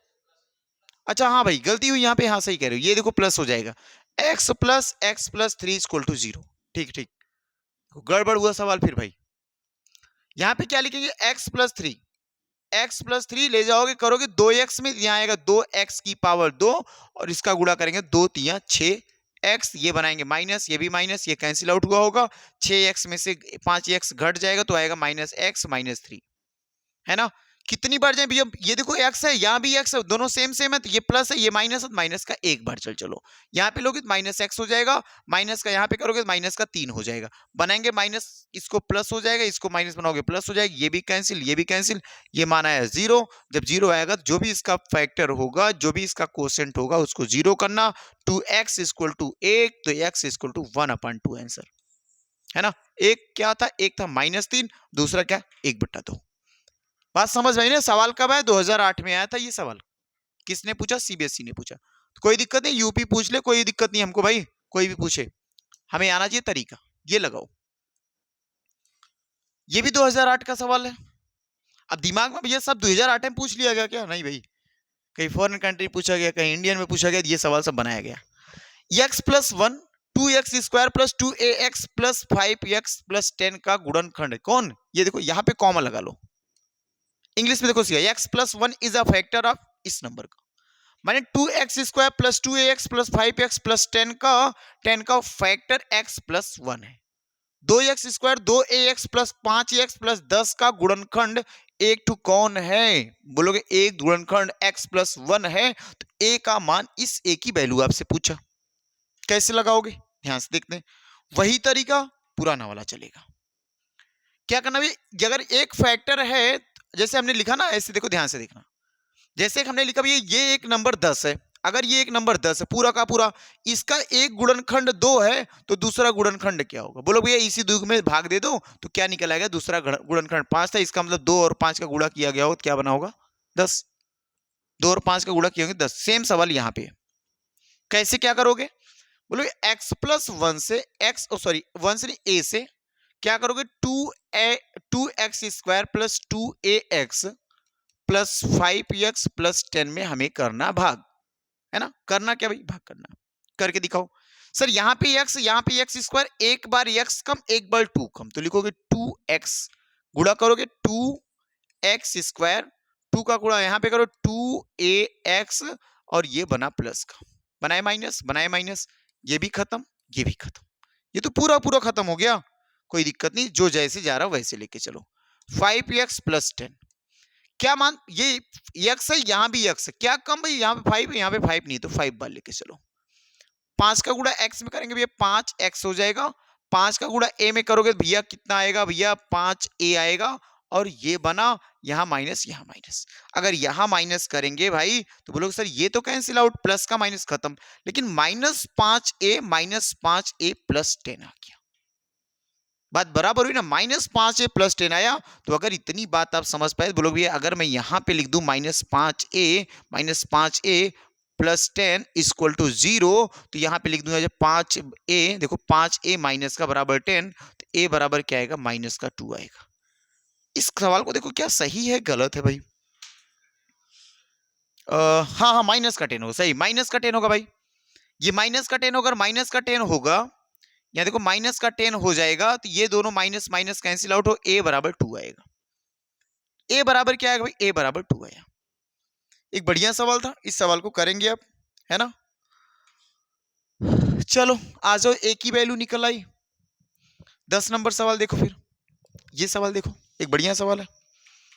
अच्छा हाँ भाई गलती हुई यहाँ पे, हाँ सही कह रहे हो, ये देखो प्लस हो जाएगा, x+3 इक्वल टू 0। ठीक ठीक, गड़बड़ हुआ सवाल फिर भाई। यहाँ पे क्या लिखेंगे? x+3 ले जाओगे करोगे 2x में, यहाँ आएगा 2x की पावर 2 और इसका गुणा करेंगे 2 3 6 x, ये बनाएंगे माइनस, ये भी माइनस, ये कैंसिल आउट हुआ होगा, 6x में से 5x घट जाएगा तो आएगा -x -3, है ना। कितनी बार जाए भैया? ये देखो x है, यहाँ भी x है, दोनों सेम सेम है, तो ये प्लस है, ये माइनस है, माइनस का एक बार चलो यहाँ पे लोगे तो -x हो जाएगा, माइनस का यहाँ पे करोगे तो माइनस का 3 हो जाएगा, बनाएंगे माइनस, इसको प्लस हो जाएगा, इसको माइनस बनाओगे प्लस हो जाएगा, ये भी कैंसिल, ये भी कैंसिल, ये माना है 0। जब 0 आएगा जो भी इसका फैक्टर होगा, जो भी इसका कोसेंट होगा उसको 0 करना। 2x इक्वल टू 1, तो x इक्वल टू 1/2 आंसर, है ना। एक क्या था? एक था -3, दूसरा क्या? 1/2। बात समझ में आई ना? सवाल कब आया? 2008 में आया था ये सवाल। किसने पूछा? सीबीएसई ने पूछा। तो कोई दिक्कत नहीं, यूपी पूछ ले, कोई दिक्कत नहीं हमको भाई, कोई भी पूछे, हमें आना चाहिए तरीका। ये लगाओ, ये भी 2008 का सवाल है। अब दिमाग में भैया सब 2008 में पूछ लिया गया क्या? नहीं भाई, कहीं फॉरेन कंट्री पूछा गया, कहीं इंडियन में पूछा गया, ये सवाल सब बनाया गया। x+1 2x² + 2ax + 5x + 10 का गुणनखंड कौन? ये देखो यहाँ पे कॉमा लगा लो, इंग्लिश में देखो सीधा, x+1 is a factor of इस नंबर का, माने 2x² + 2ax + 5x + 10 का फैक्टर x+1 है। 2x² 2ax + 5x + 10 का गुणनखंड एक टू कौन है? बोलोगे एक गुणनखंड x+1 है, तो a का मान इस a की वैल्यू आपसे पूछा, कैसे लगाओगे? ध्यान से देखते हैं, वही तरीका पुराना वाला चलेगा। क्या करना भाई? अगर एक फैक्टर है, जैसे हमने लिखा ना, ऐसे देखो ध्यान से देखना, जैसे हमने लिखा भैया ये एक नंबर 10 है, अगर ये एक नंबर 10 है पूरा का पूरा, इसका एक गुणनखंड 2 है, तो दूसरा गुणनखंड क्या होगा? बोलो भैया इसी 2 में भाग दे दो तो क्या निकल आएगा? दूसरा गुणनखंड 5 था, इसका मतलब 2 और 5 का गुणा किया गया हो तो क्या बना होगा? 10। 2 और 5 का गुणा किया होगा 10। सेम सवाल यहाँ पे, कैसे क्या करोगे? बोलो x+1 से x, सॉरी 1 से नहीं, a से क्या करोगे? 2x² + 2ax + 5x + 10 में हमें करना भाग, है ना। करना क्या भाई? भाग करना। करके दिखाओ। सर यहाँ पे x, यहाँ पे x², एक बार x कम एक बार 2 कम, तो लिखोगे 2x, गुणा करोगे 2x², 2 का गुणा यहाँ पे करो 2ax, और ये बना प्लस का, बनाए माइनस, बनाए माइनस, ये भी खत्म, ये भी खत्म, ये तो पूरा पूरा खत्म हो गया। कोई दिक्कत नहीं, जो जैसे जा रहा वैसे लेके चलो। 5x + 10 क्या मान? ये x है, यहाँ भी x है, क्या कम भाई? यहाँ पे 5 है, यहाँ पे 5 नहीं, तो 5 बार लेके चलो। 5 का गुणा x में करेंगे भैया 5x हो जाएगा, 5 का गुणा a में करोगे भैया कितना आएगा? भैया 5a आएगा, और ये बना यहाँ माइनस, यहाँ माइनस। अगर यहाँ माइनस करेंगे भाई तो बोलोगे सर ये तो कैंसिल आउट, प्लस का माइनस खत्म, लेकिन -5a + 10 आ गया। बात बराबर हुई ना? -5a + 10 आया। तो अगर इतनी बात आप समझ पाए, बोलो भैया अगर मैं यहाँ पे लिख दूं -5a + 10 इक्वल टू 0, तो यहाँ पे लिख दूंगा जब 5a, देखो 5a माइनस का बराबर 10, तो a बराबर क्या आएगा? -2 आएगा। इस सवाल को देखो क्या सही है गलत है भाई? हाँ हाँ माइनस का 10 होगा, सही माइनस का 10 होगा भाई। ये माइनस का 10 होगा, माइनस का 10 होगा, यहाँ देखो माइनस का 10 हो जाएगा, तो ये दोनों माइनस माइनस कैंसिल आउट हो, a बराबर 2 आएगा। a बराबर क्या आएगा भाई? a बराबर 2 आया। एक बढ़िया सवाल था, इस सवाल को करेंगे अब, है ना। चलो आ जाओ, a की वैल्यू निकल आई। 10 नंबर सवाल देखो फिर, ये सवाल देखो, एक बढ़िया सवाल है,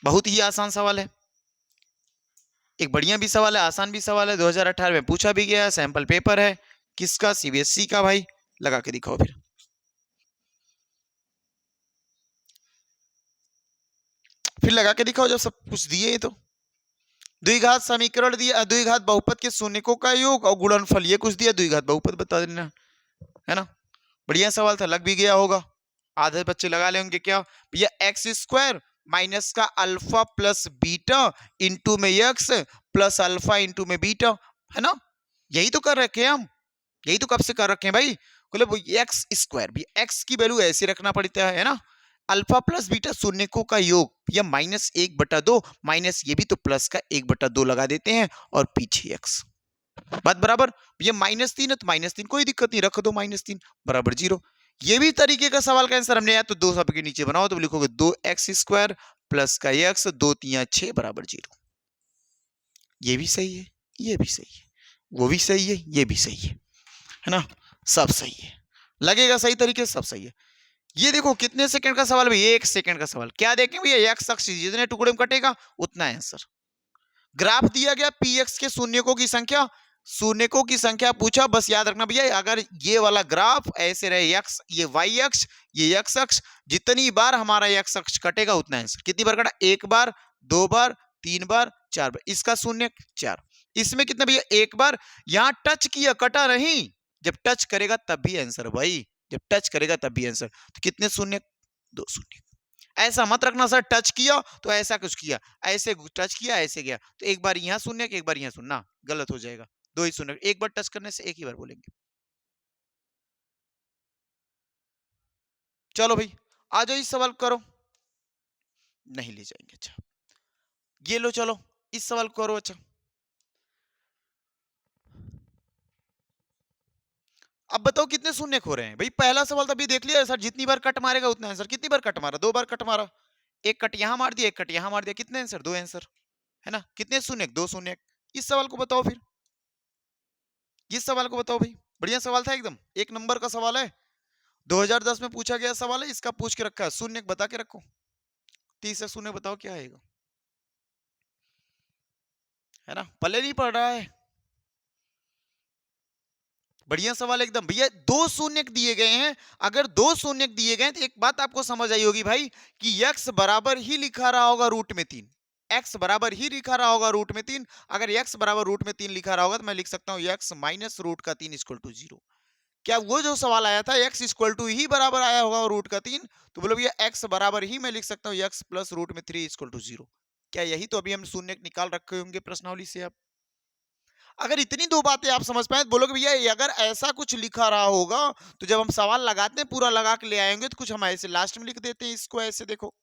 बहुत ही आसान सवाल है, एक बढ़िया भी सवाल है, आसान भी सवाल है, 2018 में पूछा भी गया, सैंपल पेपर है, किसका? सीबीएसई का भाई। लगा के दिखाओ फिर लगा के दिखाओ, जब सब कुछ दिए तो। द्विघात समीकरण दिया, द्विघात बहुपद के शून्यकों का योग और गुणनफल, ये कुछ दिया, द्विघात बहुपद बता देना, है ना। बढ़िया सवाल था, लग भी गया होगा, आधे बच्चे लगा लेंगे क्या भैया? x² माइनस का अल्फा प्लस बीटा इंटू में x प्लस अल्फा इंटू में बीटा, है ना। यही तो कर रखे हैं हम, यही तो कब से कर रखे हैं भाई। बोले वो एक्स स्क्वायर भी, एक्स की वैल्यू ऐसे रखना पड़ता है ना, अल्फा प्लस बीटा शून्यकों का योग या माइनस 1/2 माइनस ये भी तो प्लस का 1/2 लगा देते हैं और पीछे एक्स, बात बराबर। ये -3 है तो -3, कोई दिक्कत नहीं, रख दो -3 बराबर 0। ये भी तरीके का सवाल का आंसर हमने, या तो 2 सब के नीचे बनाओ तो लिखोगे 2x² प्लस का x 2 3 6 बराबर 0। ये भी सही है, ये भी सही है, वो भी सही है, ये भी सही है ना, सब सही है, लगेगा सही तरीके से सब सही है। ये देखो कितने सेकंड का सवाल भैया, 1 सेकंड का सवाल। क्या देखें भैया, एक्स अक्ष जितने टुकड़े में कटेगा उतना आंसर। ग्राफ दिया गया px के शून्यकों की संख्या, शून्यकों की संख्या पूछा, बस याद रखना भैया अगर ये वाला ग्राफ ऐसे रहे, x ये y अक्ष ये x अक्ष, जितनी बार हमारा x अक्ष कटेगा उतना आंसर। कितनी बार कटा, 1 बार 2 बार 3 बार 4 बार, इसका शून्य 4, इसमें कितना भैया 1 बार, यहां टच किया कटा नहीं, जब टच करेगा तब भी आंसर भाई, जब टच करेगा तब भी आंसर। तो कितने शून्य, 2 शून्य। ऐसा मत रखना सर टच किया तो ऐसा कुछ किया, ऐसे टच किया ऐसे गया, तो एक बार यहां शून्य एक बार यहां सुनना, गलत हो जाएगा। 2 ही शून्य, एक बार टच करने से एक ही बार बोलेंगे। चलो भाई आ जाओ, इस सवाल करो, नहीं ले जाएंगे। अच्छा ये लो, चलो इस सवाल करो। अच्छा अब बताओ कितने शून्य हो रहे हैं भाई, पहला सवाल तो अभी देख लिया सर, जितनी बार कट मारेगा उतना आंसर। कितनी बार कट मारा, 2 बार कट मारा, एक कट यहां मार दिया एक कट यहां मार दिया, कितने आंसर, 2 आंसर है ना। कितने शून्य, 2 शून्य। इस सवाल को बताओ फिर, इस सवाल को बताओ भाई, बढ़िया सवाल था एकदम, एक नंबर का सवाल है, 2010 में पूछा गया सवाल है, इसका पूछ के रखा है, शून्य बता के रखो, 30 से शून्य बताओ क्या आएगा, है ना, पल्ले नहीं पड़ रहा है। बढ़िया सवाल एकदम भैया, 2 शून्य दिए गए हैं, अगर 2 शून्य दिए गए तो एक बात आपको समझ आई होगी भाई कि x बराबर ही लिखा रहा होगा रूट में 3, x बराबर ही लिखा रहा होगा रूट में 3। अगर x बराबर रूट में 3 लिखा रहा होगा तो मैं लिख सकता हूं x माइनस रूट का 3 इक्वल टू 0। क्या वो जो सवाल आया था x इक्वल टू ही बराबर आया होगा रूट का 3, तो बोलो भैया x बराबर ही मैं लिख सकता हूँ x प्लस रूट में 3 इक्वल टू 0। क्या यही तो अभी हम शून्य निकाल रखे होंगे प्रश्नावली से। आप अगर इतनी 2 बातें आप समझ पाए तो बोलोगे भैया अगर ऐसा कुछ लिखा रहा होगा तो जब हम सवाल लगाते हैं पूरा लगा के ले आएंगे तो कुछ हम ऐसे लास्ट में लिख देते हैं इसको ऐसे। देखो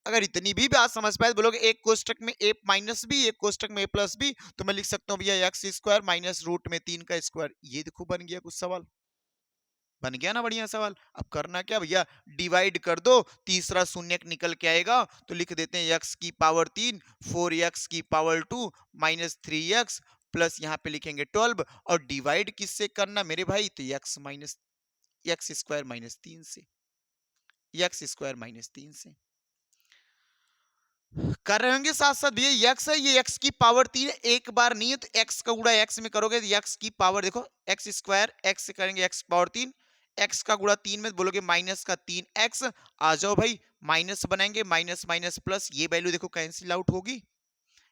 अगर इतनी भी बात समझ पाए तो बोलोगे एक कोष्टक में a माइनस बी एक कोष्टक में a प्लस बी, तो मैं लिख सकता हूँ भैया एक्स स्क्वायर माइनस रूट में 3 का स्क्वायर। ये देखो बन गया कुछ सवाल, बन गया ना बढ़िया सवाल। अब करना क्या भैया, डिवाइड कर दो, तीसरा शून्य निकल के आएगा तो लिख देते हैं x की पावर 3 4x की पावर 2 माइनस 3x प्लस यहाँ पे लिखेंगे 12, और डिवाइड किससे करना मेरे भाई, तो x minus x square minus 3 से, एक्स स्क्वायर माइनस 3 से कर रहे होंगे साथ साथ भैया। x है ये x की पावर 3 एक बार नहीं है, तो x का गुणा x में करोगे तो x की पावर देखो x स्क्वायर x से करेंगे x पावर 3, x का गुणा 3 में बोलोगे माइनस का 3x। आ जाओ भाई माइनस बनाएंगे, माइनस माइनस प्लस, ये वैल्यू देखो कैंसिल आउट होगी,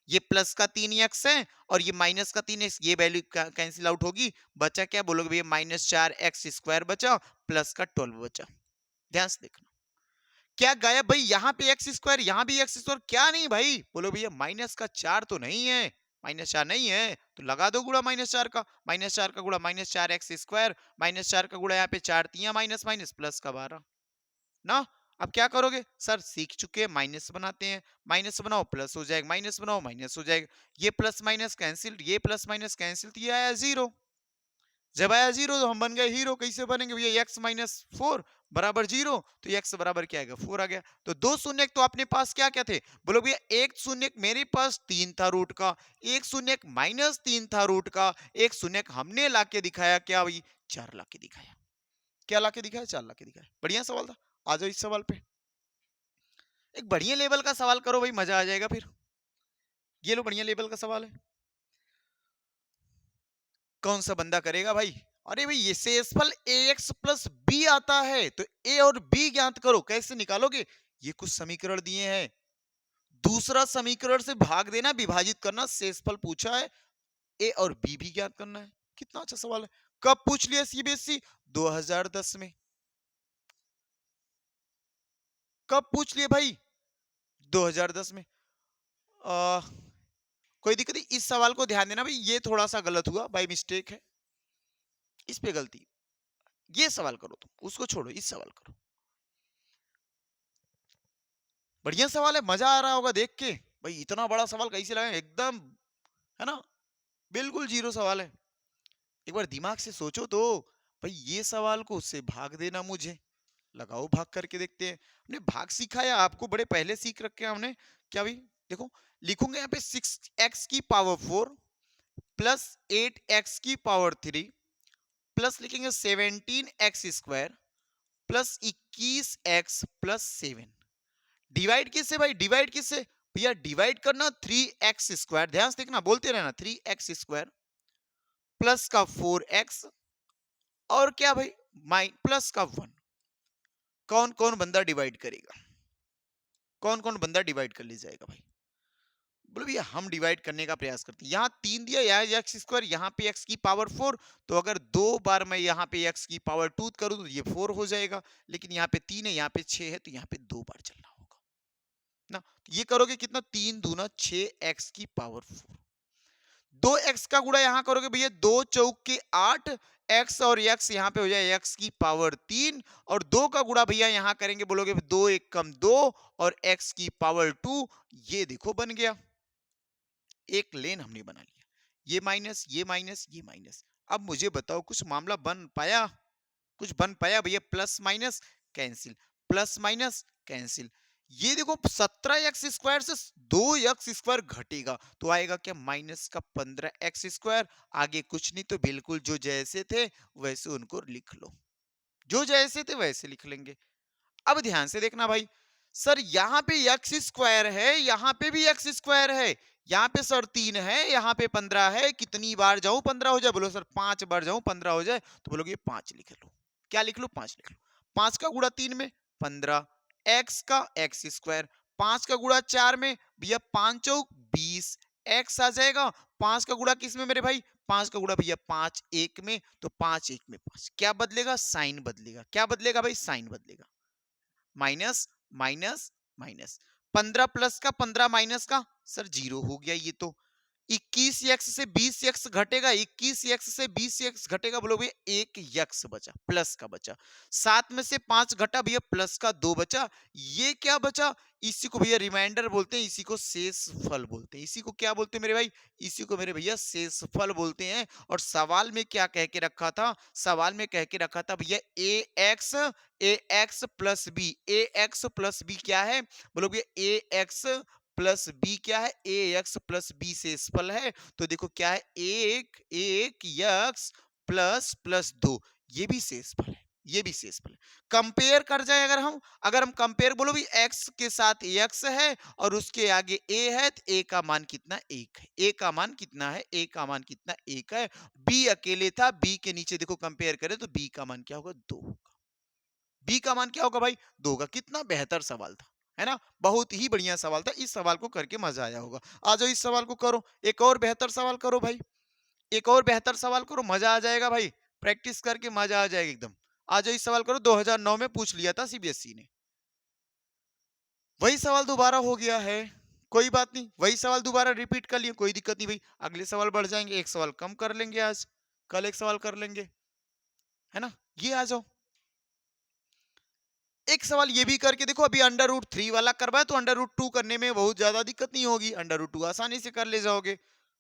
ये प्लस का 3x है और ये माइनस का 3x, ये वैल्यू कैंसिल आउट होगी। बचा क्या, बोलोगे भैया -4x² बचा प्लस का 12 बचा। ध्यान से देखना क्या गायब भाई, यहाँ पे एक्स स्क्वायर यहाँ भी एक्स स्क्वायर, क्या नहीं भाई, बोलो भैया -4 तो नहीं है, -4 नहीं है तो लगा दो गुणा -4 का, -4 का गुणा -4x² -4 का गुणा यहाँ पे 4 3 माइनस माइनस प्लस का 12 ना। अब क्या करोगे सर, सीख चुके हैं माइनस बनाते हैं, माइनस बनाओ प्लस हो जाएगा, माइनस बनाओ माइनस हो जाएगा, ये प्लस माइनस कैंसिल, ये प्लस माइनस कैंसिल, तो ये आया 0। जब आया 0 तो हम बन गए हीरो। कैसे बनेंगे भैया, x माइनस 4 बराबर 0, तो x बराबर क्या आएगा 4 आ गया। तो 2 शून्य तो अपने पास क्या क्या थे, बोलो भैया एक शून्य मेरे पास 3 था रूट का, एक शून्य -3 था रूट का, एक शून्य हमने लाके दिखाया क्या भाई, 4 लाके दिखाया। क्या लाके दिखाया, 4 लाके दिखाया। बढ़िया सवाल था। आ जाओ इस सवाल पे, एक बढ़िया लेवल का सवाल करो भाई, मजा आ जाएगा फिर। ये लो बढ़िया लेवल का सवाल है, कौन सा बंदा करेगा भाई। अरे भाई ये शेषफल ax प्लस बी आता है, तो a और b ज्ञात करो। कैसे निकालोगे, ये कुछ समीकरण दिए हैं, दूसरा समीकरण से भाग देना विभाजित करना, शेषफल पूछा है, a और b भी ज्ञात करना है। कितना अच्छा सवाल है। कब पूछ लिया सीबीएसई, 2010 में। कब पूछ लिए भाई, 2010 में। आ, कोई दिक्कत नहीं, इस सवाल को ध्यान देना भाई, ये थोड़ा सा गलत हुआ, बाय मिस्टेक है, इस पे गलती, ये सवाल करो तुम, उसको छोड़ो, इस सवाल करो। बढ़िया सवाल है, मजा आ रहा होगा देख के। भाई इतना बड़ा सवाल कैसे लगाए एकदम, है ना? बिल्कुल जीरो सवाल है। एक बार दिमाग से सोचो तो। भाई ये सवाल को उससे भाग देना मुझे, लगाओ भाग करके देखते हैं। हमने भाग सीखा या आपको बड़े पहले सीख रखे हैं हमने? क्या भाई देखो, लिखूंगे यहाँ पे 6x की पावर 4 प्लस 8x की पावर 3 प्लस लिखेंगे 17x square plus 21x plus 7। Divide किससे भाई, डिवाइड किससे? भैया डिवाइड करना 3x स्क्वायर, ध्यान से देखना, बोलते रहना 3x स्क्वायर प्लस का 4x और क्या भाई माइन प्लस का 1। कौन कौन बंदा डिवाइड करेगा, कौन कौन बंदा डिवाइड कर ले जाएगा भाई? बोलो भैया हम डिवाइड करने का प्रयास करते हैं। यहाँ 3 दिया, यहाँ एक्स स्क्वायर, यहाँ पे एक्स की पावर 4, तो अगर 2 बार मैं यहाँ पे एक्स की पावर 2 करूँ तो ये 4 हो जाएगा, लेकिन यहाँ पे 3 है, यहाँ पे 6 है, तो यहाँ पे 2 बार चलना होगा ना। तो ये करोगे कितना, 3 दूना 6 एक्स की पावर 4। 2 एक्स का गुणा यहाँ करोगे भैया, 2 चौक के 8 एक्स और एक्स यहाँ पे हो जाए एक्स की पावर 3, और 2 का गुणा भैया यहाँ करेंगे, बोलोगे 2 एक कम 2 और एक्स की पावर 2। ये देखो बन गया, एक लेन हमने बना लिया। ये माइनस, ये माइनस, ये माइनस। अब मुझे बताओ कुछ मामला बन पाया, कुछ बन पाया भैया? Plus minus cancel, plus minus cancel. ये देखो 17x स्क्वायर से 2x स्क्वायर घटेगा तो आएगा क्या, माइनस का 15x स्क्वायर। आगे कुछ नहीं, तो बिल्कुल जो जैसे थे वैसे उनको लिख लो, जो जैसे थे वैसे लिख लेंगे। अब ध्यान से देखना भाई, सर यहाँ पे एक्स स्क्वायर है, यहाँ पे भी एक्स स्क्वायर है, यहाँ पे सर 3 है, यहाँ पे 15 है, कितनी बार जाऊं 15 हो जाए? बोलो सर 5 बार जाऊं 15 हो जाए? तो बोलोगे 5 लिख लो। क्या लिख लो? 5 लिख लो। 5 का गुणा 3 में 15, एक्स का एक्स स्क्वायर, 5 का गुणा 4 में भैया 5 चौक 20 एक्स आ जाएगा। 5 का गुणा किस में मेरे भाई? 5 का गुणा भैया 5 एक में, तो 5 एक में 5, क्या बदलेगा? साइन बदलेगा। क्या बदलेगा भाई? साइन बदलेगा। माइनस माइनस माइनस, 15 प्लस का 15 माइनस का, सर जीरो हो गया ये तो। 21x से 20x घटेगा, 21x से 20x घटेगा, बोलो भैया एक यक्स बचा, प्लस का बचा। 7 में से 5 घटा भैया, प्लस का 2 बचा। ये क्या बचा? इसी को भैया रिमाइंडर बोलते हैं, इसी को शेष फल बोलते हैं। इसी को क्या बोलते हैं मेरे भाई? इसी को मेरे भैया शेष फल बोलते हैं। और सवाल में क्या कह के रखा था? सवाल में कह के रखा था भैया ए एक्स प्लस बी। ए एक्स प्लस बी क्या है? बोलो भैया ए एक्स प्लस बी क्या है? ए एक्स प्लस बी शेषफल है। तो देखो क्या है, एक एक यक्स प्लस प्लस 2, ये भी शेषफल है, ये भी शेषफल है। कंपेयर कर जाए अगर हम कंपेयर, बोलो भी एक्स के साथ एक्स है और उसके आगे ए है, तो ए का मान कितना? एक है। ए का मान कितना है? ए का मान कितना? एक है। बी अकेले था, बी के नीचे देखो कंपेयर करें तो बी का मान क्या होगा? 2 होगा। बी का मान क्या होगा भाई? 2 होगा। कितना बेहतर सवाल था, है ना? बहुत ही बढ़िया सवाल था। इस सवाल को करके मजा आया होगा। आ जाओ इस सवाल को करो, एक और बेहतर सवाल करो भाई, एक और बेहतर सवाल करो, मजा आ जाएगा भाई। प्रैक्टिस करके मजा आ जाएगा एकदम। आ जाओ इस सवाल करो, 2009 में पूछ लिया था सीबीएसई ने। वही सवाल दोबारा हो गया है, कोई बात नहीं, वही सवाल दोबारा रिपीट कर लिए, कोई दिक्कत नहीं भाई। अगले सवाल बढ़ जाएंगे, एक सवाल कम कर लेंगे आज, कल एक सवाल कर लेंगे, है ना? ये आ जाओ, एक सवाल ये भी करके देखो। अभी अंडर रूट 3 वाला करवाए तो अंडर रूट 2 करने में बहुत ज्यादा दिक्कत नहीं होगी, अंडर रूट 2 आसानी से कर ले जाओगे।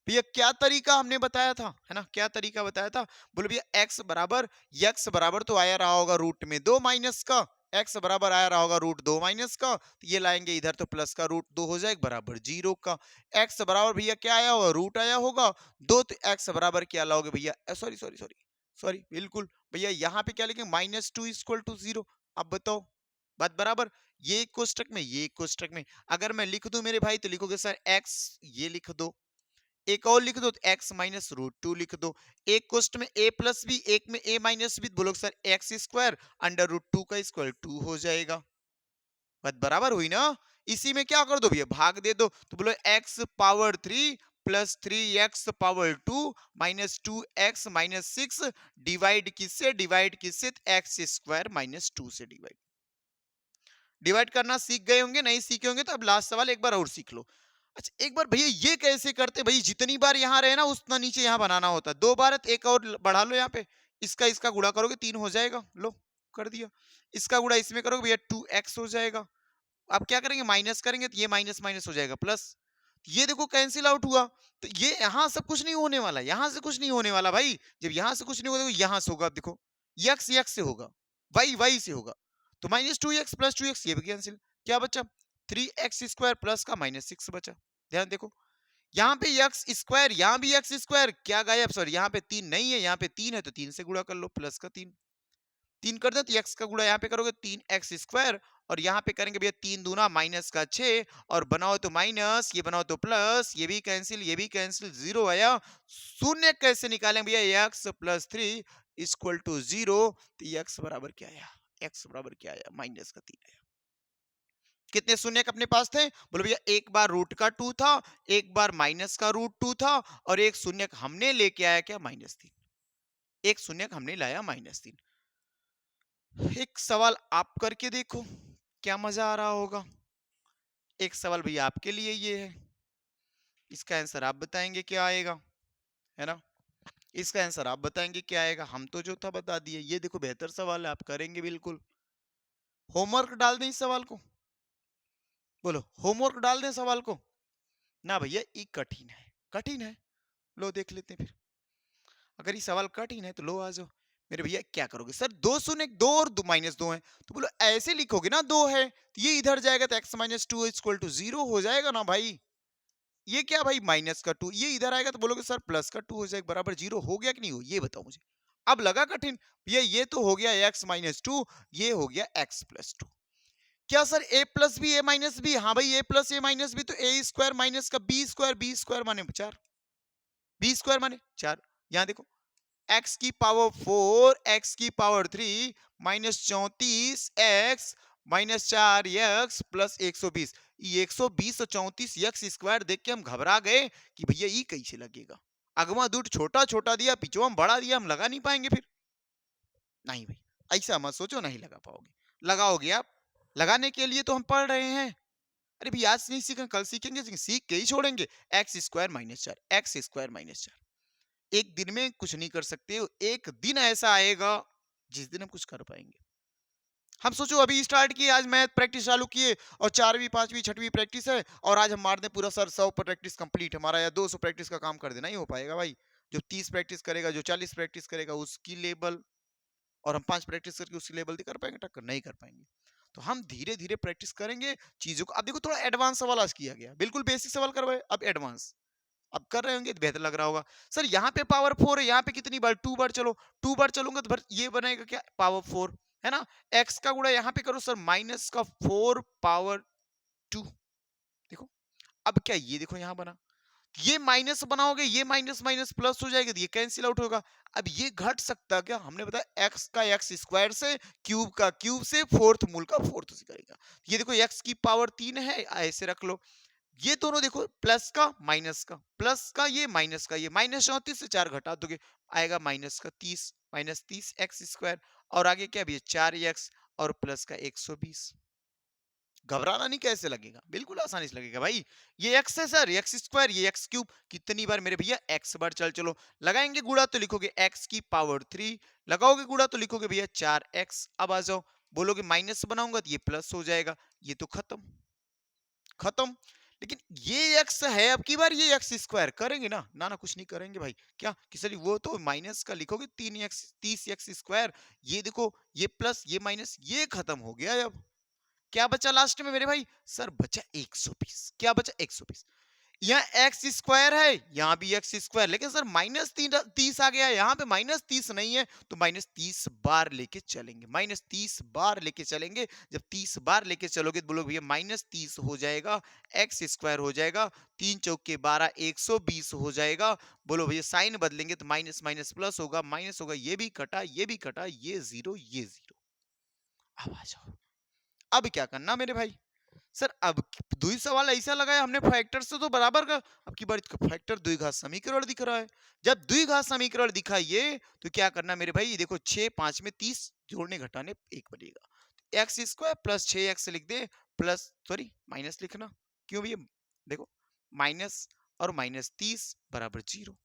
भैया क्या तरीका हमने बताया था, है ना? क्या तरीका बताया था? बोलो भैया एक्स बराबर तो आया रहा होगा रूट में 2 माइनस का, एक्स बराबर आया रहा होगा रूट 2 माइनस का, तो ये लाएंगे इधर तो प्लस का रूट 2 हो जाएगा बराबर 0 का। एक्स बराबर भैया क्या आया होगा? रूट आया होगा 2, तो एक्स बराबर क्या लाओगे भैया? सॉरी सॉरी सॉरी सॉरी, बिल्कुल भैया यहाँ पे क्या लिखेंगे? -2 इक्वल टू 0। अब बताओ, बात बराबर? ये एक कोष्टक में, ये एक कोष्टक में। अगर मैं लिख दूं मेरे भाई तो लिखोगे सर एक्स, ये लिख दो, एक और लिख दो तो एक्स माइनस रूट 2 लिख दो। एक कोष्ट में ए प्लस बी, एक में ए माइनस बी, बोलोगे sir x square under root 2 का स्क्वायर 2 हो जाएगा। बात बराबर हुई ना? इसी में क्या कर दो भैया? भाग दे दो, तो बोलो x power 3 plus 3x power 2 minus 2x minus 6, divide किससे? डिवाइड किससे? एक्स स्क्वायर माइनस 2 से डिवाइड। डिवाइड करना सीख गए होंगे, नहीं सीखे होंगे तो अब लास्ट सवाल एक बार और सीख लो। अच्छा एक बार भैया ये कैसे करते भाई? जितनी बार यहाँ रहे ना उतना नीचे यहाँ बनाना होता है, 2 बार है तो एक और बढ़ा लो यहाँ पे, इसका इसका गुणा करोगे 3 हो जाएगा, लो कर दिया। इसका गुणा इसमें करोगे भैया 2x हो जाएगा। अब क्या करेंगे, माइनस करेंगे तो ये माइनस माइनस हो जाएगा प्लस। ये देखो कैंसिल आउट हुआ। तो ये यहां सब कुछ नहीं होने वाला, यहां से कुछ नहीं होने वाला भाई। जब यहां से कुछ नहीं होगा तो यहां से होगा। अब देखो यक्स यक्स से होगा, वाई वाई से होगा। तो -2x प्लस 2x ये भी कैंसिल। क्या बचा, 3x² प्लस का -6 बचा। ध्यान देखो यहाँ पे यक्स स्क्वायर, यहाँ भी यक्स स्क्वायर, क्या गायब, सॉरी यहाँ पे 3 नहीं है, यहाँ पे 3 है तो 3 से गुणा कर लो, प्लस का 3। 3 कर दो तो x का गुणा यहाँ पे करोगे 3x², और यहाँ पे करेंगे भैया 3 दूना माइनस का 6, और बनाओ तो माइनस, ये बनाओ तो प्लस, ये भी कैंसिल, ये भी कैंसिल, 0 आया। शून्य कैसे निकालेंगे भैया, x प्लस 3 इक्वल टू 0। तो x बराबर क्या आया, x बराबर क्या आया, माइनस का 3 आया। कितने शून्य अपने पास थे, बोलो भैया एक बार रूट का 2 था, एक बार माइनस का √2 था, और एक शून्य हमने लेके आया क्या, -3। एक शून्य हमने लाया -3। एक सवाल आप करके देखो, क्या मजा आ रहा होगा। एक सवाल भैया आपके लिए ये है, इसका आंसर आप बताएंगे क्या आएगा, है ना। इसका आंसर आप बताएंगे क्या आएगा, हम तो जो था बता दिए। ये देखो बेहतर सवाल है, आप करेंगे बिल्कुल। होमवर्क डाल दें इस सवाल को, बोलो होमवर्क डाल दें सवाल को। ना भैया ये कठिन है, कठिन है, लो देख लेते हैं फिर। अगर ये सवाल कठिन है तो लो आ जाओ। मेरे भैया क्या करोगे, सर 2 शून्य 2 और -2 है, तो बोलो ऐसे लिखोगे ना, 2 है तो ये इधर जाएगा तो x-2 इक्वल टू 0 हो जाएगा ना भाई। ये क्या भाई -2, ये इधर आएगा तो बोलोगे सर +2 हो जाएगा, बराबर 0 हो गया कि नहीं हो, ये बताओ मुझे। अब लगा कठिन भैया, ये तो हो गया x-2, ये हो गया x+2। क्या sir a plus B a minus B, हाँ भाई a plus a minus B, तो a² माइनस का b² माने 4, b² माने 4। यहां देखो x की पावर 4 x की पावर 3 -34x -4x प्लस 120। ये 120 और 34 यक्स स्क्वायर देख के हम घबरा गए कि भैया ये कैसे लगेगा। अगवा दूध छोटा छोटा दिया, पिछवा हम बड़ा दिया, हम लगा नहीं पाएंगे फिर। नहीं भाई ऐसा मत सोचो, नहीं लगा पाओगे, लगाओगे आप। लगाने के लिए तो हम पढ़ रहे हैं। अरे भाई आज नहीं सीखेंगे कल सीखेंगे, सीख के ही छोड़ेंगे। x² - 4 एक दिन में कुछ नहीं कर सकते, एक दिन ऐसा आएगा जिस दिन हम कुछ कर पाएंगे। हम सोचो अभी स्टार्ट किए, आज मैथ प्रैक्टिस चालू किए, और 4वीं 5वीं 6वीं प्रैक्टिस है, और आज हम मार दें पूरा सर 100 पर प्रैक्टिस कंप्लीट हमारा, या 200 प्रैक्टिस का काम कर देना, ही हो पाएगा भाई। जो 30 प्रैक्टिस करेगा, जो 40 प्रैक्टिस करेगा उसकी लेवल, और हम 5 प्रैक्टिस करके उसकी लेवल कर पाएंगे टक्कर, नहीं कर पाएंगे। तो हम धीरे धीरे प्रैक्टिस करेंगे चीजों को। अब देखो थोड़ा एडवांस सवाल आज किया गया, बिल्कुल बेसिक सवाल करवाए, अब एडवांस। अब कर रहे होंगे तो बेहतर लग रहा होगा। सर यहाँ पे पावर 4 है, यहाँ पे कितनी बार, 2 बार चलो, 2 बार चलूंगा तो ये बनेगा क्या, पावर 4, है ना। x का गुणा यहाँ पे करो सर, माइनस का 4 पावर 2। देखो अब क्या, ये देखो यहाँ बना, ये माइनस बनाओगे, ये माइनस माइनस प्लस हो जाएगा, तो ये कैंसिल आउट होगा। अब ये घट सकता क्या, हमने बताया x का x² से, क्यूब का क्यूब से, फोर्थ मूल का फोर्थ से करेगा। ये देखो x की पावर 3 है, ऐसे रख लो। ये दोनों देखो प्लस का माइनस का, प्लस का ये माइनस का, ये -34 से 4 घटा दोगे, आएगा -30 -30x², और आगे क्या भी है 4x, और प्लस का 120। घबराना नहीं, कैसे लगेगा, बिल्कुल आसानी से लगेगा भाई। ये x है सर, x², ये x³, कितनी बार मेरे भैया x बार, चल चलो लगाएंगे गुणा तो लिखोगे x की पावर 3, लगाओगे गुणा तो लिखोगे भैया 4x। अब आ जाओ, बोलोगे माइनस बनाऊंगा तो ये प्लस हो जाएगा, ये तो खत्म खत्म। लेकिन ये एक्स है, अब की बार ये x² करेंगे ना, ना ना कुछ नहीं करेंगे भाई। क्या कि सर वो तो माइनस का लिखोगे 3x 30x², ये देखो ये प्लस ये माइनस, ये खत्म हो गया। अब क्या बचा लास्ट में मेरे भाई, सर बचा 120। क्या बचा, 120। यहाँ x² है, यहाँ भी x², लेकिन सर -30 आ गया, यहाँ पे -30 नहीं है, तो -30 बार लेके चलेंगे, -30 बार लेके चलेंगे। जब 30 बार लेके चलोगे तो बोलोगे भैया -30 हो जाएगा, x² हो जाएगा, 3 चौके 12, 120 हो जाएगा। बोलो भैया साइन बदलेंगे तो माइनस माइनस प्लस होगा, माइनस होगा, ये भी कटा, ये भी कटा, ये 0, ये 0। अब आ जाओ, अब क्या करना मेरे भाई, सर अब दुई सवाल ऐसा लगाया हमने फैक्टर से तो बराबर का, अब की बार फैक्टर द्विघात समीकरण दिख रहा है। जब द्विघात समीकरण दिखा ये, तो क्या करना मेरे भाई, देखो 6 5 में 30, जोड़ने घटाने 1 बनेगा, x² प्लस 6x लिख दे, प्लस सॉरी माइनस लिखना, क्यों भैया, देखो माइनस और -30 बराबर 0।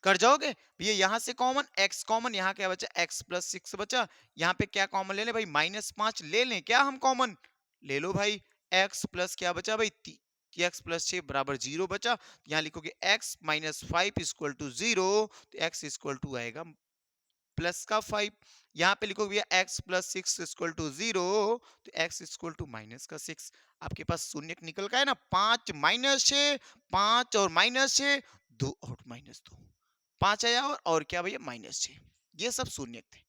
कर जाओगे भैया, यहां से कॉमन x कॉमन, यहाँ क्या बचा x प्लस 6 बचा, यहाँ पे क्या कॉमन ले लें भाई -5 ले लें क्या हम कॉमन, ले लो भाई। x प्लस क्या बचा भाई कि x प्लस 6 बराबर 0 बचा, यहाँ लिखोगे x माइनस 5 इक्वल टू 0, तो x इक्वल टू आएगा प्लस का 5, यहाँ पे लिखोगे भैया x प्लस 6 इक्वल टू 0, तो x इक्वल टू माइनस का 6। आपके पास शून्य निकल का है ना, 5 माइनस 6, 5 और माइनस 6, 2 और माइनस 2, 5 आया और क्या भैया -6, ये सब शून्य थे।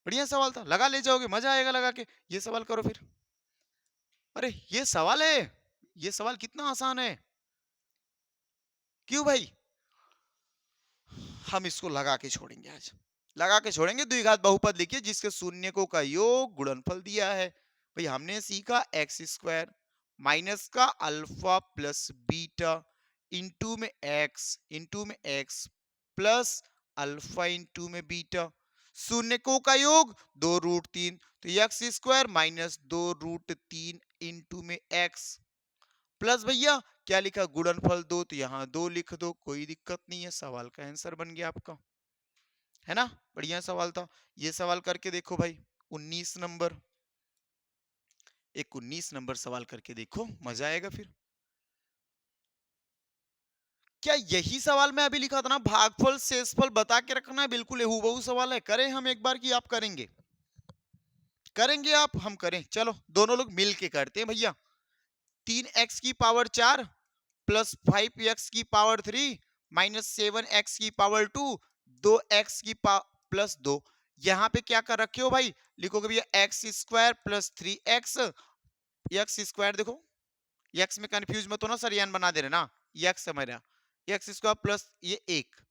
बढ़िया सवाल था, लगा ले जाओगे, मजा आएगा लगा के। ये सवाल करो फिर। अरे ये सवाल है, ये सवाल कितना आसान है, क्यों भाई, हम इसको लगा के छोड़ेंगे आज, लगा के छोड़ेंगे। द्विघात बहुपद लिखिए जिसके शून्यकों का योग गुणनफल दिया है। भाई हमने सीखा एक्स स्क्वायर माइनस का अल्फा प्लस बीटा इंटू में एक्स प्लस अल्फा इंटू में बीटा, शून्यकों का योग 2√3, तो एक्स स्क्वायर माइनस 2√3 इंटू में एक्स प्लस भैया क्या लिखा गुणनफल 2, तो यहाँ 2 लिख दो, कोई दिक्कत नहीं है, सवाल का आंसर बन गया आपका, है ना। बढ़िया सवाल था। ये सवाल करके देखो भाई 19 नंबर, एक 19 नंबर सवाल करके देखो, मजा आएगा फिर। क्या यही सवाल मैं अभी लिखा था ना, भागफल शेषफल बता के रखना है, बिल्कुल हूबहू सवाल है। करें हम एक बार की आप करेंगे, करेंगे आप, हम करें, चलो दोनों लोग मिल के करते हैं भैया। 3x की पावर 4 प्लस 5x की पावर 3 माइनस 7x की पावर 2, 2x की प्लस 2, यहां पे क्या कर रखे हो भाई, लिखोगे भैया x square plus 3x, x square देखो, एक्स में कंफ्यूज मत होना सर, यान बना दे रहे ना, एक्स है मेरा, एक्स स्क्वायर प्लस ये 1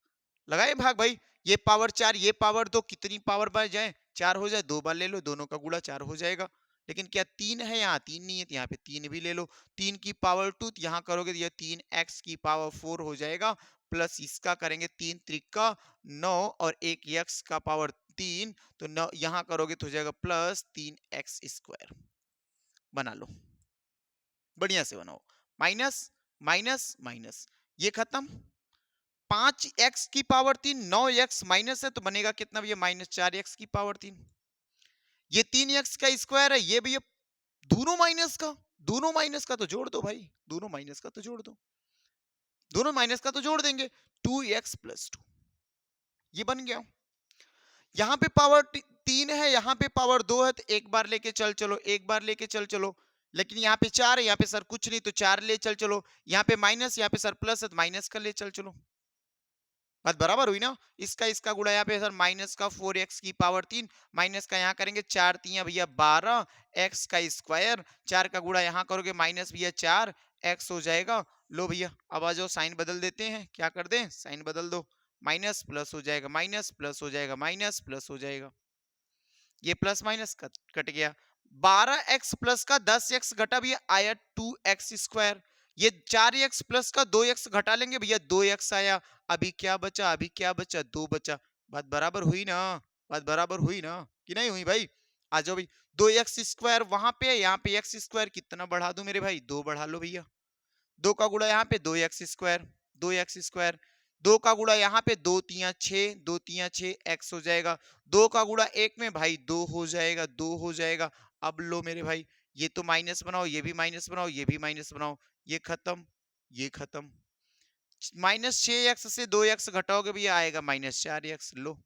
लगाए भाग भाई, ये पावर 4 ये पावर 2, कितनी पावर बढ़ जाए 4 हो जाए, 2 बार ले लो, दोनों का गुणा 4 हो जाएगा। लेकिन क्या 3 है, यहाँ 3 नहीं है, तो यहाँ पे 3 भी ले लो, 3 की पावर 2, तो यहाँ करोगे तो ये 3x की पावर 4 हो जाएगा, प्लस इसका करेंगे 3 त्रिका 9 और 1 x का पावर 3, तो 9 यहाँ करोगे तो हो जाएगा प्लस 3x स्क्वायर, बना लो, बढ़िया से बनाओ, माइनस माइनस माइनस, ये खत्म, 5x की पावर 3, 9x माइनस है तो बनेगा कितना भैया -4x की पावर 3, ये 3x का स्क्वायर है, ये भैया दोनों माइनस का तो जोड़ दो भाई, दोनों माइनस का तो जोड़ दो, दोनों माइनस का तो जोड़ देंगे, 2x प्लस 2, ये बन गया। यहां पे पावर 3 है, यहां पे पावर 2 है, तो एक बार लेके चल चलो, एक बार लेके चल चलो, लेकिन यहाँ पे 4 है, यहाँ पे सर कुछ नहीं, तो 4 ले चल चलो, यहाँ पे माइनस, यहाँ पे सर प्लस है, तो माइनस का ले चल चलो, बात बराबर हुई ना। इसका गुणा यहाँ पे सर माइनस का 4x की पावर 3, माइनस का यहाँ करेंगे 4 3 भैया 12 x का स्क्वायर, 4 का गुणा यहाँ करोगे माइनस भैया 4 x हो जाएगा। लो भैया अब आ जाओ, साइन बदल देते हैं, क्या कर दें, साइन बदल दो, माइनस प्लस हो जाएगा, माइनस प्लस हो जाएगा, माइनस प्लस हो जाएगा, ये प्लस माइनस कट गया, 12x प्लस का 10x घटा भैया आया 2x स्क्वायर, ये 4x प्लस का 2x घटा लेंगे भैया 2x आया, अभी क्या बचा, अभी क्या बचा 2 बचा, बात बराबर हुई ना, बात बराबर हुई ना कि नहीं हुई भाई। आ जाओ भाई, 2x स्क्वायर वहां पे, यहाँ पे x स्क्वायर कितना बढ़ा दूं मेरे भाई, 2 बढ़ा लो भैया, 2 का गुणा यहाँ पे 2x स्क्वायर, 2x स्क्वायर, 2 का गुणा यहाँ पे 2 तिया 6, 2 तिया 6 x हो जाएगा, 2 का गुणा 1 में भाई 2 हो जाएगा, 2 हो जाएगा। अब लो मेरे भाई, ये तो माइनस बनाओ, ये भी माइनस बनाओ, ये भी माइनस बनाओ, ये खत्म, ये खत्म, -6x से 2x घटाओगे भैया आएगा -4x, लो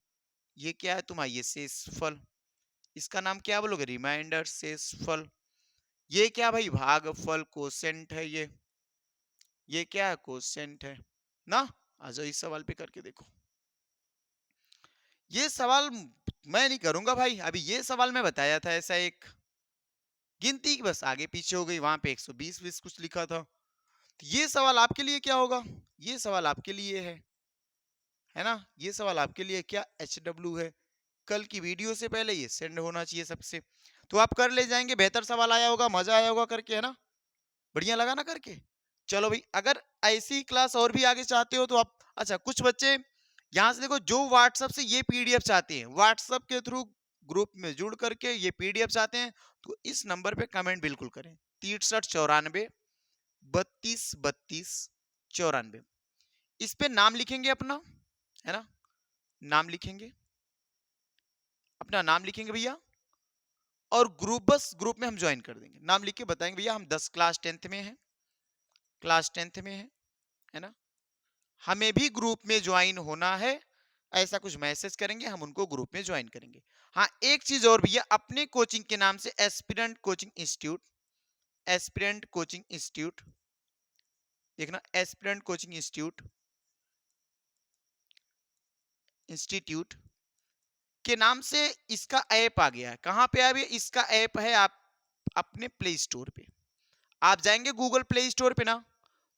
ये क्या है तुम्हारा, ये शेषफल, इसका नाम क्या बोलोगे, रिमाइंडर शेषफल। ये क्या भाई, भागफल कोसेंट है, ये क्या है, कोसेंट है ना। आ जाओ इस सवाल पे करके देखो, ये सवाल मैं नहीं करूंगा भाई, अभी ये सवाल मैं बताया था ऐसा एक, गिनती की बस आगे पीछे हो गई, वहां पे 120 20 कुछ लिखा था, तो ये सवाल आपके लिए क्या होगा, ये सवाल आपके लिए है ना, ये सवाल आपके लिए क्या HW है, कल की वीडियो से पहले ये सेंड होना चाहिए सबसे, तो आप कर ले जाएंगे, बेहतर सवाल आया होगा, मजा आया होगा करके, है ना, बढ़िया लगा ना करके। चलो भाई, अगर ऐसी क्लास और भी आगे चाहते हो तो आप, अच्छा कुछ बच्चे यहाँ से देखो जो व्हाट्सएप से ये पीडीएफ चाहते हैं, व्हाट्सएप के थ्रू ग्रुप में जुड़ करके ये पीडीएफ चाहते हैं, तो इस नंबर पे कमेंट बिल्कुल करें, 6394 32 32 94, इस पे नाम लिखेंगे अपना, है ना, नाम लिखेंगे, अपना नाम लिखेंगे भैया, और ग्रुप, बस ग्रुप में हम ज्वाइन कर देंगे। नाम लिख के बताएंगे भैया हम 10 क्लास 10th में हैं, क्लास 10th में है ना, हमें भी ग्रुप में ज्वाइन होना है, ऐसा कुछ मैसेज करेंगे, हम उनको ग्रुप में ज्वाइन करेंगे। हाँ, एक चीज और भैया, अपने कोचिंग के नाम से aspirant coaching institute, aspirant coaching institute, देखना एस्पिरेंट कोचिंग इंस्टीट्यूट, इंस्टीट्यूट के नाम से इसका ऐप आ गया है। कहां पे आ गया इसका ऐप है? आप अपने प्ले स्टोर पे आप जाएंगे, गूगल प्ले स्टोर पे ना,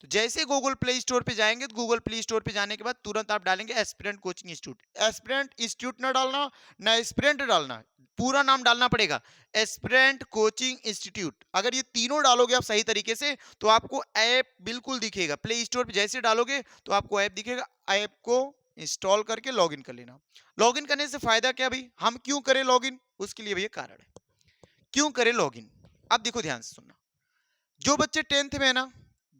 तो जैसे गूगल प्ले स्टोर पे जाएंगे, तो गूगल प्ले स्टोर पे जाने के बाद तुरंत आप डालेंगे aspirant coaching institute. Aspirant institute ना डालना, ना एस्पिरेंट डालना, पूरा नाम डालना पड़ेगा, एस्पिरेंट कोचिंग इंस्टीट्यूट। अगर ये तीनों डालोगे आप सही तरीके से, तो आपको ऐप बिल्कुल दिखेगा। प्ले स्टोर पे जैसे डालोगे तो आपको ऐप दिखेगा, ऐप को इंस्टॉल करके लॉगिन कर लेना। लॉगिन करने से फायदा क्या भाई, हम क्यों करें लॉगिन, उसके लिए भैया कारण है, क्यों करें लॉगिन। अब देखो ध्यान से सुनना, जो बच्चे 10th में है ना,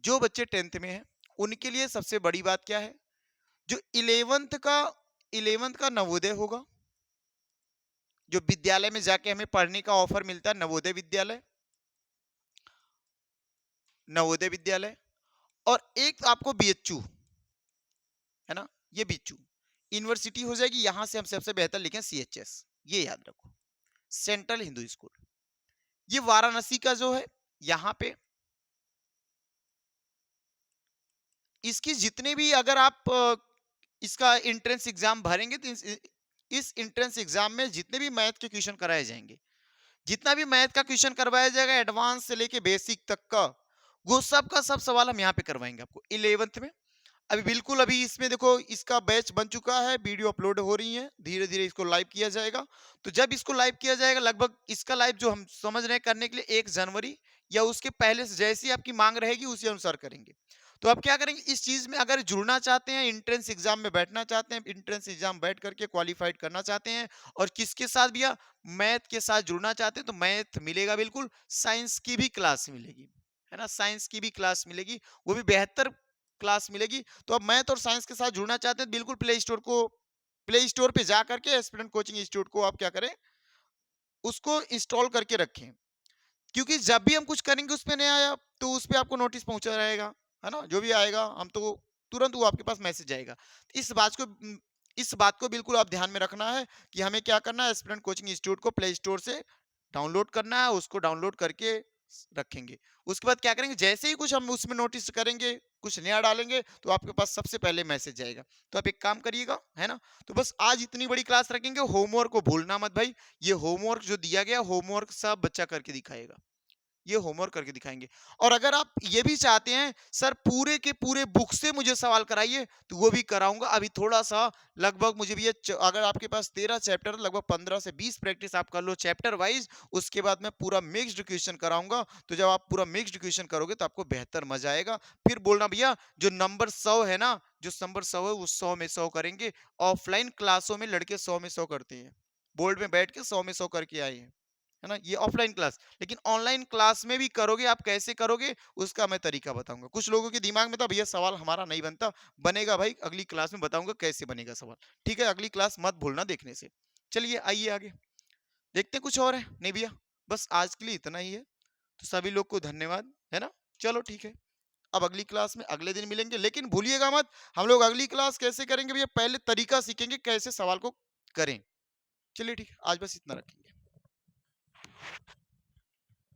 जो बच्चे 10th में है, उनके लिए सबसे बड़ी बात क्या है, जो 11th का नवोदय होगा, जो विद्यालय में जाके हमें पढ़ने का ऑफर मिलता है, नवोदय विद्यालय, नवोदय विद्यालय, और एक आपको बीएचयू है ना, ये बीएचयू यूनिवर्सिटी हो जाएगी। यहां से हम सबसे बेहतर लिखें सीएचएस, ये याद रखो, सेंट्रल हिंदू स्कूल। ये वाराणसी का जो है, यहां पे इसकी जितने भी, अगर आप इसका एंट्रेंस एग्जाम भरेंगे, तो इस एंट्रेंस एग्जाम में जितने भी मैथ के क्वेश्चन कराए जाएंगे, जितना भी मैथ का क्वेश्चन करवाया जाएगा एडवांस से लेके बेसिक तक का, वो सब का सब सवाल हम यहाँ पे करवाएंगे आपको 11th में। अभी बिल्कुल अभी इसमें देखो, इसका बैच बन चुका है, वीडियो अपलोड हो रही है, धीरे धीरे इसको लाइव किया जाएगा। तो जब इसको लाइव किया जाएगा, लगभग इसका लाइव जो हम समझ रहे हैं करने के लिए 1 जनवरी या उसके पहले से, जैसी आपकी मांग रहेगी उसी अनुसार करेंगे। तो आप क्या करेंगे, इस चीज में अगर जुड़ना चाहते हैं, इंट्रेंस एग्जाम में बैठना चाहते हैं, इंट्रेंस एग्जाम बैठ करके क्वालिफाइड करना चाहते हैं, और किसके साथ भैया, मैथ के साथ जुड़ना चाहते हैं, तो मैथ मिलेगा बिल्कुल, साइंस की भी क्लास मिलेगी, है ना, साइंस की भी क्लास मिलेगी, वो भी बेहतर क्लास मिलेगी। तो अब मैथ और साइंस के साथ जुड़ना चाहते हैं, बिल्कुल प्ले स्टोर पे जा करके एस्पिरेंट कोचिंग इंस्टीट्यूट को आप क्या करें, उसको इंस्टॉल करके रखें, क्योंकि जब भी हम कुछ करेंगे उस पे नया आया, तो उस पे आपको नोटिस पहुंचा रहेगा, है ना, जो भी आएगा हम तो तुरंत वो आपके पास मैसेज आएगा। इस बात को बिल्कुल आप ध्यान में रखना है कि हमें क्या करना है, एस्पिरेंट कोचिंग इंस्टीट्यूट को प्ले स्टोर से डाउनलोड करना है, उसको डाउनलोड करके रखेंगे। उसके बाद क्या करेंगे, जैसे ही कुछ हम उसमें नोटिस करेंगे, कुछ नया डालेंगे, तो आपके पास सबसे पहले मैसेज जाएगा। तो आप एक काम करिएगा, है ना, तो बस आज इतनी बड़ी क्लास रखेंगे, होमवर्क को भूलना मत भाई। ये होमवर्क जो दिया गया, होमवर्क सब बच्चा करके दिखाएगा, ये होमवर्क करके दिखाएंगे। और अगर आप ये भी चाहते हैं सर पूरे के पूरे बुक से मुझे सवाल कराइए, तो वो भी कराऊंगा। अभी थोड़ा सा लगभग मुझे भी अगर आपके पास 13 चैप्टर, लगभग 15 से 20 प्रैक्टिस आप कर लो चैप्टर वाइज, उसके बाद मैं पूरा मिक्स्ड क्वेश्चन कराऊंगा। तो जब आप पूरा मिक्स्ड क्वेश्चन करोगे तो आपको बेहतर मजा आएगा। फिर बोलना भैया जो नंबर 100 है ना, जो नंबर 100 है, वो 100 में 100 करेंगे। ऑफलाइन क्लासों में लड़के 100 में 100 करते हैं, बोर्ड में बैठ के 100 में 100 करके आए हैं, है ना, ये ऑफलाइन क्लास। लेकिन ऑनलाइन क्लास में भी करोगे, आप कैसे करोगे उसका मैं तरीका बताऊंगा। कुछ लोगों के दिमाग में था भैया सवाल हमारा नहीं बनता, बनेगा भाई, अगली क्लास में बताऊंगा कैसे बनेगा सवाल। ठीक है, अगली क्लास मत भूलना देखने से। चलिए आइए आगे देखते हैं, कुछ और है नहीं भैया, बस आज के लिए इतना ही है। तो सभी लोग को धन्यवाद, है ना, चलो ठीक है, अब अगली क्लास में अगले दिन मिलेंगे। लेकिन भूलिएगा मत, हम लोग अगली क्लास कैसे करेंगे भैया, पहले तरीका सीखेंगे कैसे सवाल को करें। चलिए ठीक है, आज बस इतना रखेंगे।